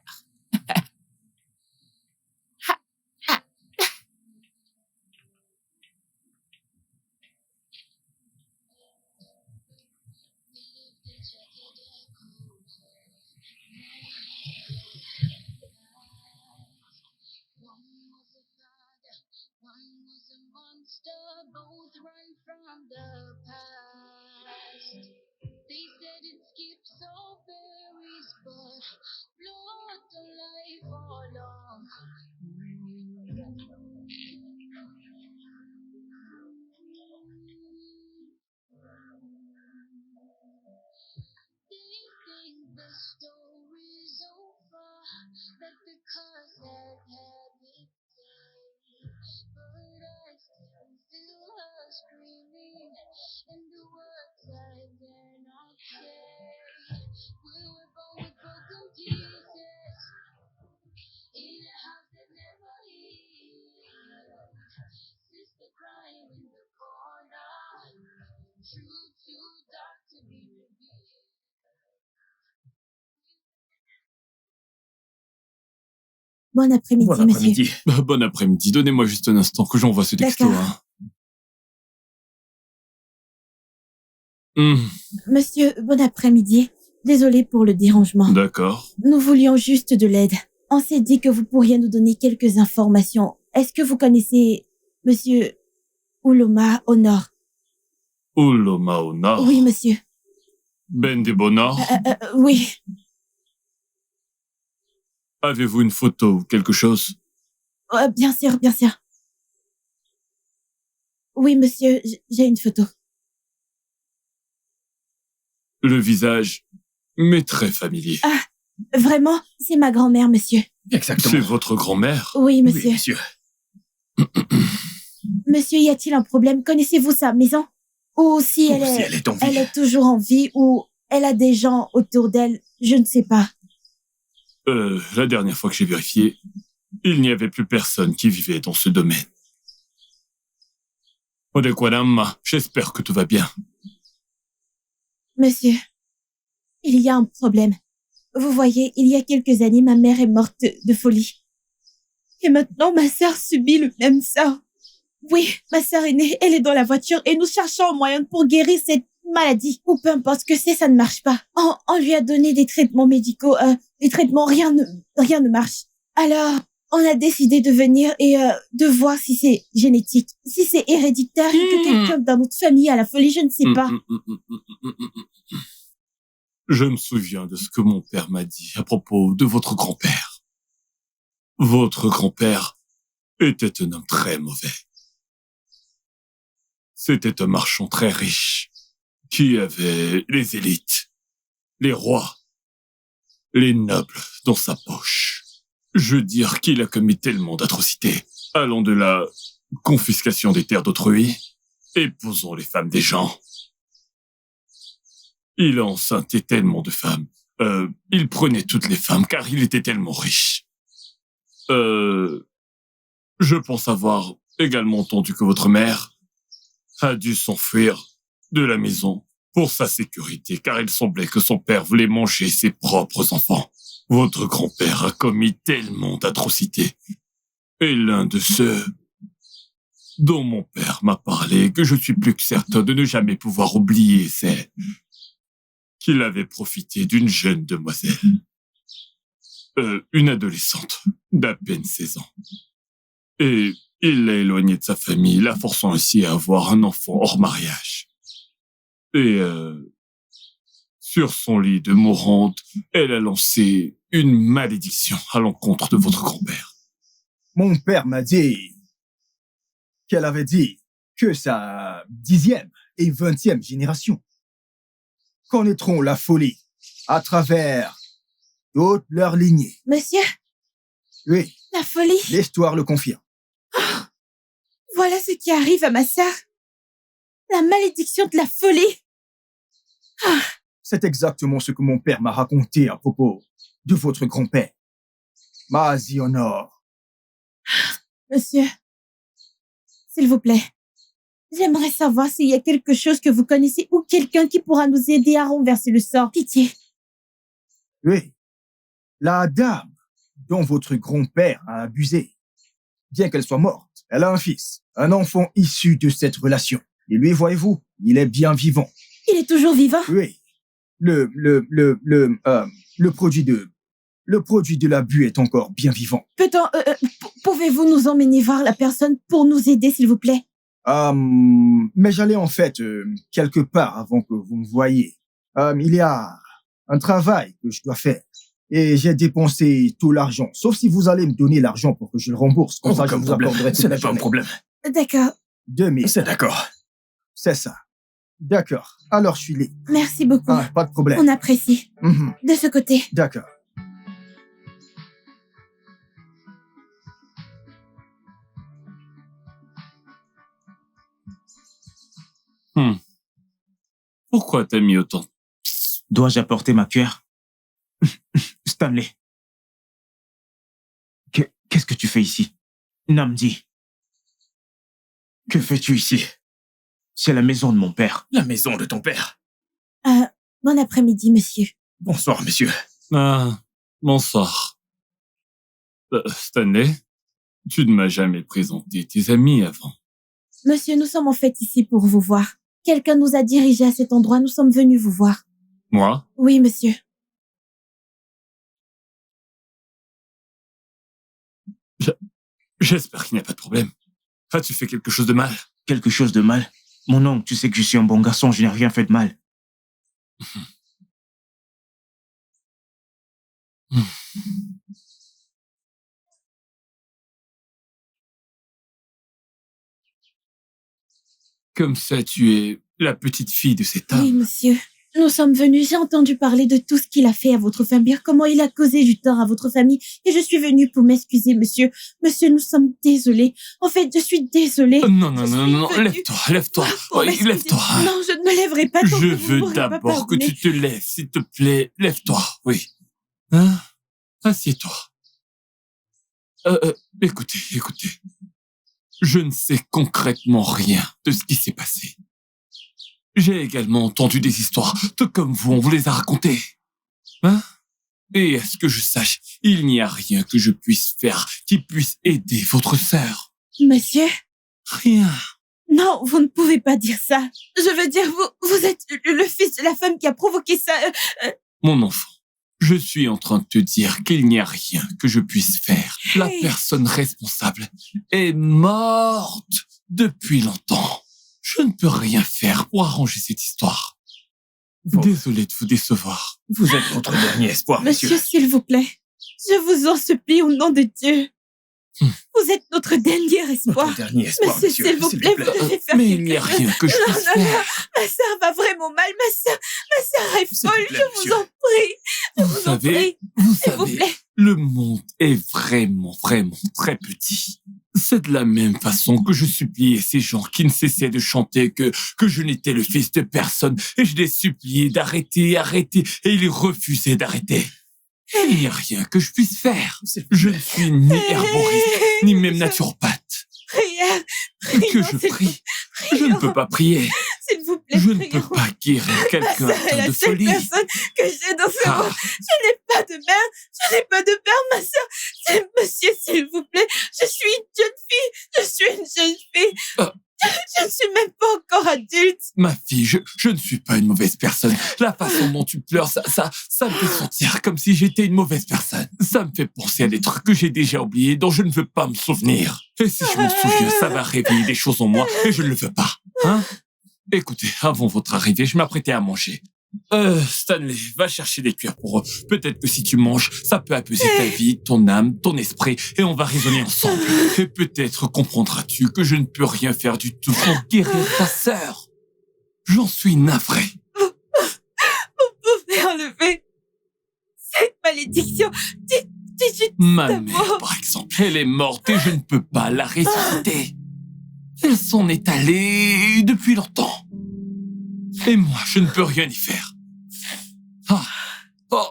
Both run from the past. They said it skips so berries, but blood the life for long. They think the story's over, that the cause has had its day. But I still feel her screaming, and the words I dare not say. We were born with broken pieces, in a house that never healed. Sister crying in the corner, truth too dark to be revealed. Bon après-midi, Bon monsieur. après-midi. Bon après-midi, donnez-moi juste un instant que j'envoie ce texto. D'accord. Hein. Monsieur, bon après-midi. Désolé pour le dérangement. D'accord. Nous voulions juste de l'aide. On s'est dit que vous pourriez nous donner quelques informations. Est-ce que vous connaissez monsieur Uloma au nord? Uloma au nord. Oui, monsieur. Ben des Bonards. Oui. Avez-vous une photo ou quelque chose? Bien sûr. Oui, monsieur, j'ai une photo. Le visage m'est très familier. Ah, vraiment? C'est ma grand-mère, monsieur. Exactement. C'est votre grand-mère? Oui, Oui, monsieur. monsieur. Monsieur, y a-t-il un problème? Connaissez-vous sa maison? Ou si Ou elle si est... elle est en vie. Elle est toujours en vie ou elle a des gens autour d'elle, je ne sais pas. La dernière fois que j'ai vérifié, il n'y avait plus personne qui vivait dans ce domaine. Odekwadama, j'espère que tout va bien. Monsieur, il y a un problème. Vous voyez, il y a quelques années, ma mère est morte de folie. Et maintenant, ma sœur subit le même sort. Oui, ma sœur aînée, elle est dans la voiture et nous cherchons un moyen pour guérir cette maladie. Ou peu importe ce que c'est, ça ne marche pas. On lui a donné des traitements médicaux, des traitements, rien ne marche. Alors, on a décidé de venir et de voir si c'est génétique, si c'est héréditaire et que quelqu'un dans notre famille a la folie, je ne sais pas. Je me souviens de ce que mon père m'a dit à propos de votre grand-père. Votre grand-père était un homme très mauvais. C'était un marchand très riche qui avait les élites, les rois, les nobles dans sa poche. Je veux dire qu'il a commis tellement d'atrocités, allant de la confiscation des terres d'autrui, épousant les femmes des gens. Il a enceinté tellement de femmes Il prenait toutes les femmes car il était tellement riche. Je pense avoir également entendu que votre mère a dû s'enfuir de la maison pour sa sécurité, car il semblait que son père voulait manger ses propres enfants. Votre grand-père a commis tellement d'atrocités. Et l'un de ceux dont mon père m'a parlé, que je suis plus que certain de ne jamais pouvoir oublier, c'est qu'il avait profité d'une jeune demoiselle. Une adolescente d'à peine 16 ans. Et il l'a éloignée de sa famille, la forçant ainsi à avoir un enfant hors mariage. Et sur son lit de mourante, elle a lancé une malédiction à l'encontre de votre grand-père. Mon père m'a dit qu'elle avait dit que sa 10e et 20e génération connaîtront la folie à travers toute leur lignée. Monsieur, Oui, la folie. l'histoire le confirme. Voilà ce qui arrive à ma sœur. La malédiction de la folie. C'est exactement ce que mon père m'a raconté à propos de votre grand-père. Mazionor. Monsieur, s'il vous plaît, j'aimerais savoir s'il y a quelque chose que vous connaissez ou quelqu'un qui pourra nous aider à renverser le sort. Pitié. Oui, la dame dont votre grand-père a abusé, bien qu'elle soit morte, elle a un fils, un enfant issu de cette relation. Et lui, voyez-vous, il est bien vivant. Il est toujours vivant. Oui, le produit de l'abus est encore bien vivant. Peut-on, pouvez-vous nous emmener voir la personne pour nous aider, s'il vous plaît? Mais j'allais en fait quelque part avant que vous me voyiez. Il y a un travail que je dois faire. Et j'ai dépensé tout l'argent. Sauf si vous allez me donner l'argent pour que je le rembourse. Comme ça, je vous accorderai toute Ce la n'est pas un journée. problème. D'accord. 2000. C'est d'accord. C'est ça. D'accord. Alors, je suis libre. Merci beaucoup. Ah, pas de problème. On apprécie. Mhm. De ce côté. D'accord. Pourquoi t'as mis autant? Dois-je apporter ma cuillère? Stanley. Qu'est-ce que tu fais ici? Namdi. Que fais-tu ici? C'est la maison de mon père. La maison de ton père. Bon après-midi, monsieur. Bonsoir, monsieur. Ah, bonsoir. Stanley, tu ne m'as jamais présenté tes amis avant. Monsieur, nous sommes en fait ici pour vous voir. Quelqu'un nous a dirigés à cet endroit. Nous sommes venus vous voir. Moi? Oui, monsieur. J'espère qu'il n'y a pas de problème. As-tu fait quelque chose de mal? Quelque chose de mal? Mon oncle, tu sais que je suis un bon garçon, je n'ai rien fait de mal. Comme ça, tu es la petite fille de cet homme. Oui, monsieur. Nous sommes venus, j'ai entendu parler de tout ce qu'il a fait à votre famille, comment il a causé du tort à votre famille, et je suis venue pour m'excuser, monsieur. Monsieur, nous sommes désolés. En fait, je suis désolée. Non, Je suis venue lève-toi. pour Oui, m'excuser. lève-toi. Non, je ne me lèverai pas tant que Je vous veux m'aurez pas d'abord que pardonné. tu te lèves, s'il te plaît. Lève-toi, oui. Hein? Assieds-toi. Écoutez. Je ne sais concrètement rien de ce qui s'est passé. J'ai également entendu des histoires, tout comme vous, on vous les a racontées. Hein? Et à ce que je sache, il n'y a rien que je puisse faire qui puisse aider votre sœur. Monsieur? Rien. Non, vous ne pouvez pas dire ça. Je veux dire, vous êtes le fils de la femme qui a provoqué ça. Mon enfant, je suis en train de te dire qu'il n'y a rien que je puisse faire. La Hey. personne responsable est morte depuis longtemps. Je ne peux rien faire pour arranger cette histoire. Vous- Désolé de vous décevoir. Vous êtes notre dernier espoir, monsieur. Monsieur, s'il vous plaît, je vous en supplie au nom de Dieu. Vous êtes notre dernier espoir. Notre dernier espoir, Monsieur, monsieur. s'il vous plaît, vous devez faire Mais il quelque n'y a chose. rien que je Non, puisse non, non. faire. Ma sœur va vraiment mal. Ma sœur est S'il vous folle. plaît, Je vous monsieur. en prie. Je Vous vous en savez, prie. vous S'il vous savez, plaît. le monde est vraiment très petit. C'est de la même façon que je suppliais ces gens qui ne cessaient de chanter que je n'étais le fils de personne, et je les suppliais d'arrêter, et ils refusaient d'arrêter. Et il n'y a rien que je puisse faire. Je ne suis ni herboriste, ni même naturopathe. Prière, Que je prie. Je ne peux pas prier. s'il vous plaît, Je ne peux pas guérir quelqu'un Ma sœur est atteint la de seule folie. personne que j'ai dans ce Ah. monde. Je n'ai pas de mère, je n'ai pas de père, ma sœur. C'est monsieur, s'il vous plaît. Je suis une jeune fille. Ah. Je ne suis même pas encore adulte. Ma fille, je ne suis pas une mauvaise personne. La façon dont tu pleures, ça me fait sentir comme si j'étais une mauvaise personne. Ça me fait penser à des trucs que j'ai déjà oubliés, dont je ne veux pas me souvenir. Et si je m'en souviens, ça va réveiller des choses en moi, et je ne le veux pas. Hein? Écoutez, avant votre arrivée, je m'apprêtais à manger. Stanley, va chercher des cuillères pour eux. Peut-être que si tu manges, ça peut apaiser ta vie, ton âme, ton esprit, et on va raisonner ensemble. Et peut-être comprendras-tu que je ne peux rien faire du tout pour guérir ta sœur. J'en suis navré. Vous pouvez enlever cette malédiction. Ma ta mère, mort. par exemple, elle est morte et je ne peux pas la ressusciter. Elle s'en est allée depuis longtemps. Et moi, je ne peux rien y faire. Ah. Oh.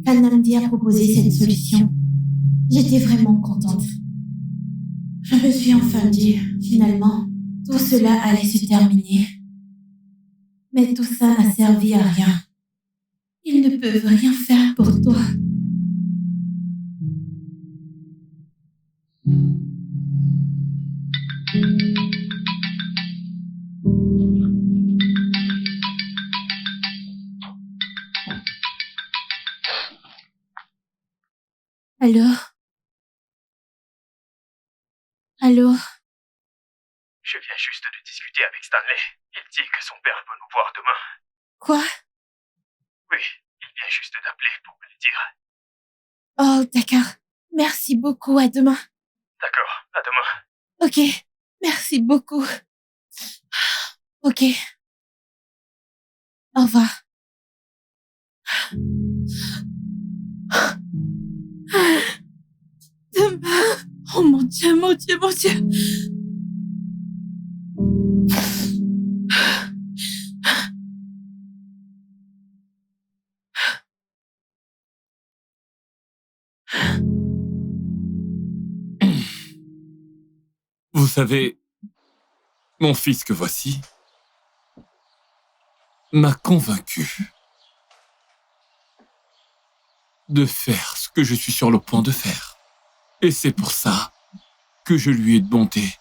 Quand Namdi a proposé cette solution, j'étais vraiment contente. Je me suis enfin dit, finalement, tout cela allait se terminer. Mais tout ça n'a servi à rien. Ils ne peuvent rien faire pour toi. Allô? Je viens juste de discuter avec Stanley. Il dit que son père veut nous voir demain. Quoi? Oui, il vient juste d'appeler pour me le dire. Oh, d'accord. Merci beaucoup. À demain. D'accord, à demain. Ok. Merci beaucoup. Ok. Au revoir. Demain. Oh mon Dieu, mon Dieu, mon Dieu. Vous savez, mon fils que voici m'a convaincu de faire ce que je suis sur le point de faire. Et c'est pour ça que je lui ai demandé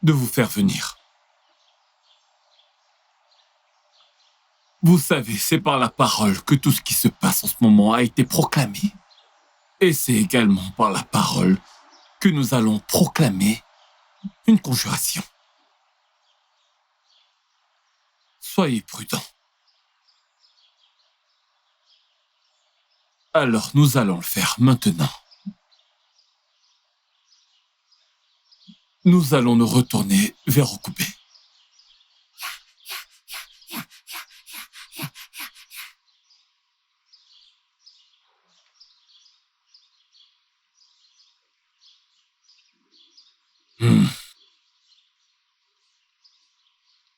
de vous faire venir. Vous savez, c'est par la parole que tout ce qui se passe en ce moment a été proclamé. Et c'est également par la parole que nous allons proclamer une conjuration. Soyez prudents. Alors nous allons le faire maintenant. Nous allons nous retourner vers Okube.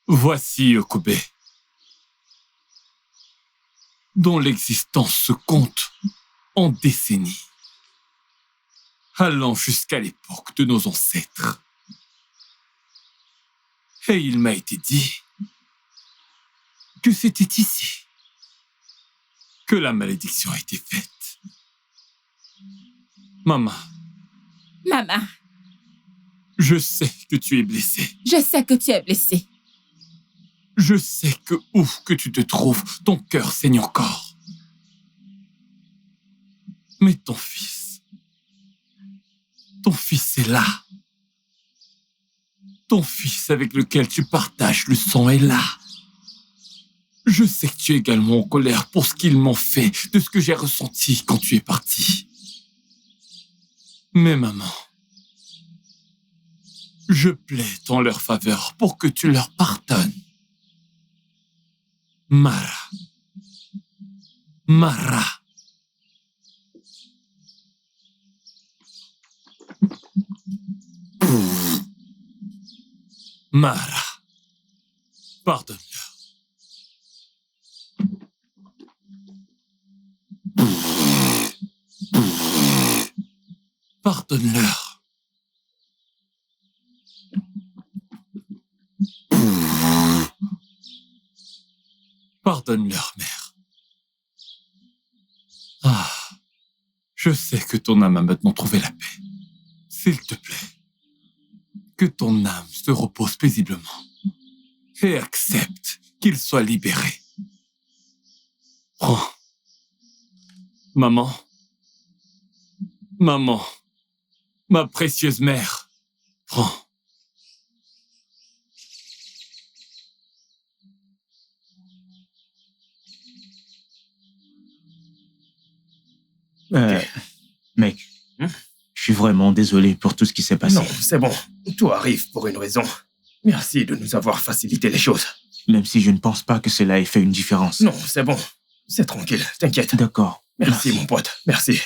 Voici Okube, dont l'existence se compte en décennies, allant jusqu'à l'époque de nos ancêtres. Et il m'a été dit que c'était ici que la malédiction a été faite. Maman, Maman, je sais que tu es blessée. je sais que tu es blessée. Je sais que où que tu te trouves, ton cœur saigne encore. Mais ton fils est là. Ton fils avec lequel tu partages le sang est là. Je sais que tu es également en colère pour ce qu'ils m'ont fait, de ce que j'ai ressenti quand tu es parti. Mais maman, je plaide en leur faveur pour que tu leur pardonnes. Mara. Mara. Mara. Pardonne-leur. Pardonne-leur. Pardonne-leur, mère. Ah, je sais que ton âme a maintenant trouvé la paix. S'il te plaît, que ton âme se repose paisiblement et accepte qu'il soit libéré. Prends. Maman. Maman. Ma précieuse mère. Prends. Mec, je suis vraiment désolé pour tout ce qui s'est passé. Non, c'est bon. Tout arrive pour une raison. Merci de nous avoir facilité les choses. Même si je ne pense pas que cela ait fait une différence. Non, c'est bon. C'est tranquille, t'inquiète. D'accord. Merci, mon pote. Merci.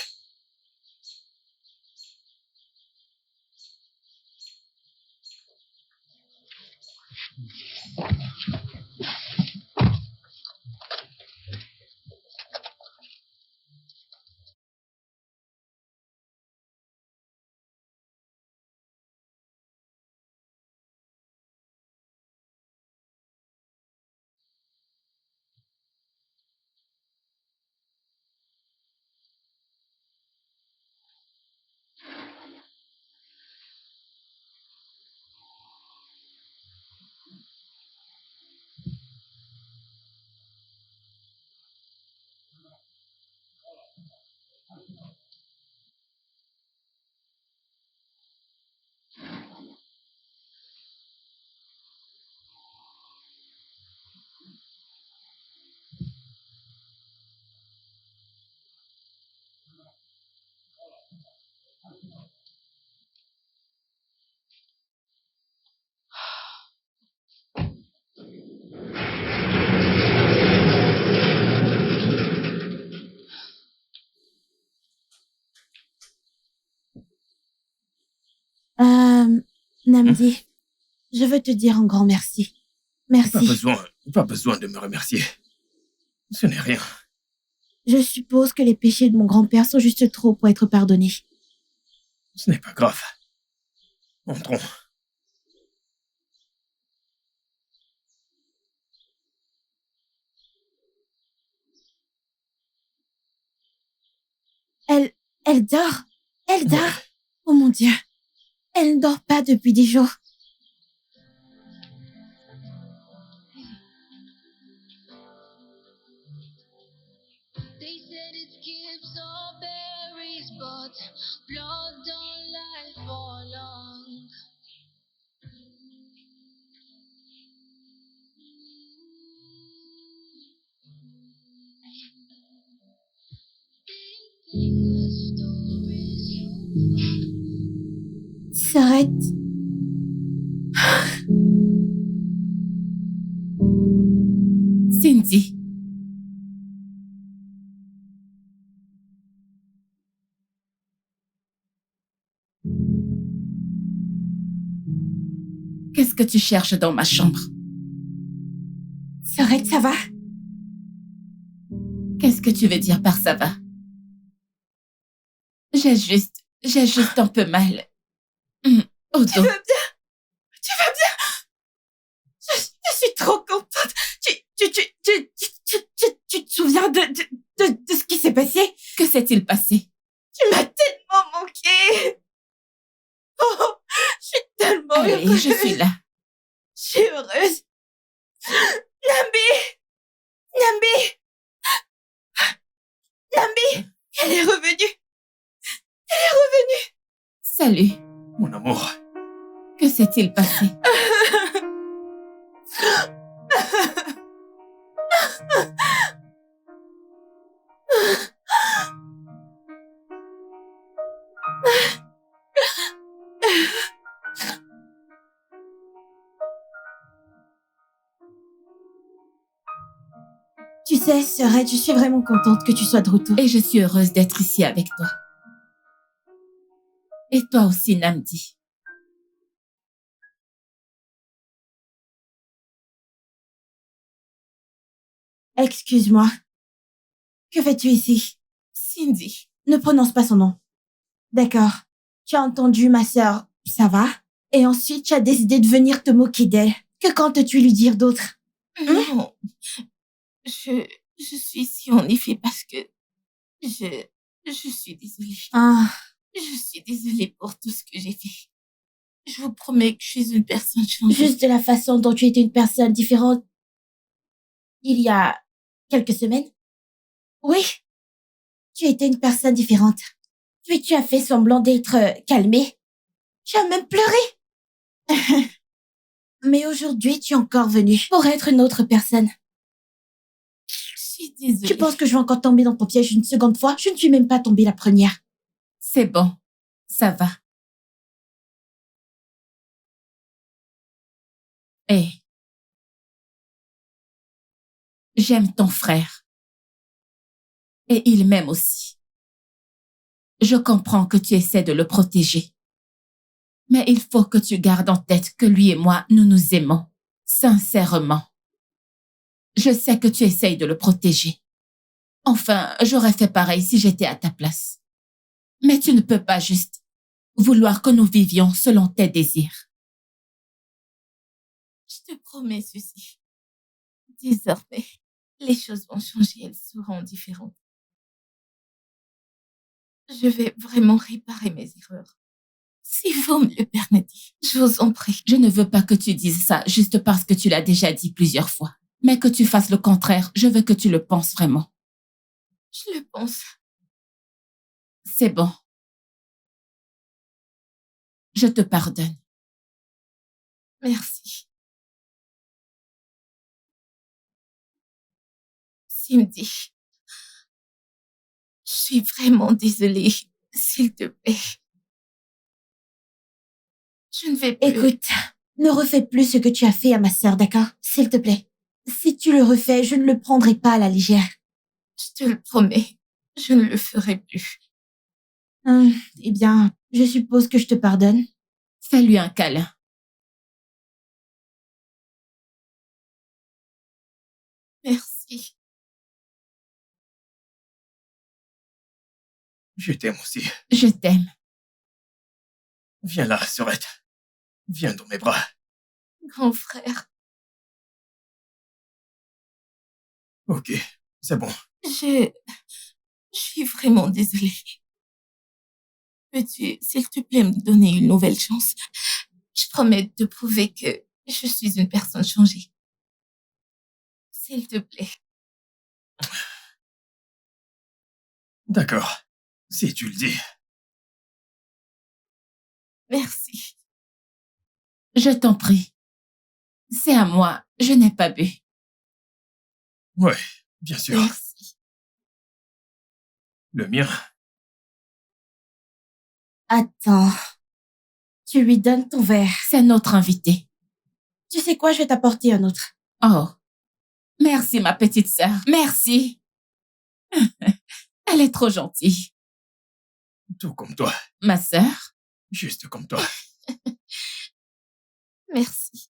Namdi, je veux te dire un grand merci. Merci. Pas besoin de me remercier. Ce n'est rien. Je suppose que les péchés de mon grand-père sont juste trop pour être pardonnés. Ce n'est pas grave. Entrons. Elle dort. Elle dort. Oh mon Dieu. Elle ne dort pas depuis des jours. They said it skips all berries, but blood don't lie for long. They think the story's over. S'arrête. Cindy. Qu'est-ce que tu cherches dans ma chambre? S'arrête, ça va? Qu'est-ce que tu veux dire par ça va? J'ai juste un peu mal. Au dos. Tu vas bien? Tu vas bien? Je suis trop contente. Tu te souviens de ce qui s'est passé? Que s'est-il passé? Tu m'as tellement manqué. Oh, je suis tellement Allez, heureuse. je suis là. Je suis heureuse. Nambi, elle est revenue. Salut. Mon amour. Que s'est-il passé? sais, Sœurette, je suis vraiment contente que tu sois de retour. Et je suis heureuse d'être ici avec toi. Et toi aussi, Namdi. Excuse-moi. Que fais-tu ici? Cindy. Ne prononce pas son nom. D'accord. Tu as entendu ma sœur, ça va? Et ensuite, tu as décidé de venir te moquer d'elle. Que comptes-tu lui dire d'autre? Non. Je suis ici en effet parce que je suis désolée. Ah, Je suis désolée pour tout ce que j'ai fait. Je vous promets que je suis une personne changée. juste de la façon dont tu étais une personne différente il y a quelques semaines? Oui. Tu étais une personne différente. Puis tu as fait semblant d'être calmée. Tu as même pleuré. Mais aujourd'hui, tu es encore venue pour être une autre personne. Je suis désolée. Tu penses que je vais encore tomber dans ton piège une seconde fois? Je ne suis même pas tombée la première. C'est bon. Ça va. Hé. J'aime ton frère. Et il m'aime aussi. Je comprends que tu essaies de le protéger. Mais il faut que tu gardes en tête que lui et moi, nous nous aimons. Sincèrement. Je sais que tu essayes de le protéger. Enfin, j'aurais fait pareil si j'étais à ta place. Mais tu ne peux pas juste vouloir que nous vivions selon tes désirs. Je te promets ceci. Désormais, les choses vont changer, elles seront différentes. Je vais vraiment réparer mes erreurs. Si vous me le permettez, je vous en prie. Je ne veux pas que tu dises ça juste parce que tu l'as déjà dit plusieurs fois. Mais que tu fasses le contraire, je veux que tu le penses vraiment. Je le pense. C'est bon. Je te pardonne. Merci. Cindy, je suis vraiment désolée. S'il te plaît. Je ne vais plus... Écoute, ne refais plus ce que tu as fait à ma sœur, d'accord? S'il te plaît. Si tu le refais, je ne le prendrai pas à la légère. Je te le promets, je ne le ferai plus. Eh bien, je suppose que je te pardonne. Fais-lui un câlin. Merci. Je t'aime aussi. Je t'aime. Viens là, Sœurette. Viens dans mes bras. Grand frère, Ok, c'est bon. je suis vraiment désolée. Peux-tu, s'il te plaît, me donner une nouvelle chance? Je promets de te prouver que je suis une personne changée. S'il te plaît. D'accord. Si tu le dis. Merci. Je t'en prie. C'est à moi. Je n'ai pas bu. Ouais, bien sûr. Merci. Le mien. Attends. Tu lui donnes ton verre. C'est notre invité. Tu sais quoi, je vais t'apporter un autre. Oh. Merci, ma petite sœur. Merci. Elle est trop gentille. Tout comme toi. Ma sœur? Juste comme toi. Merci.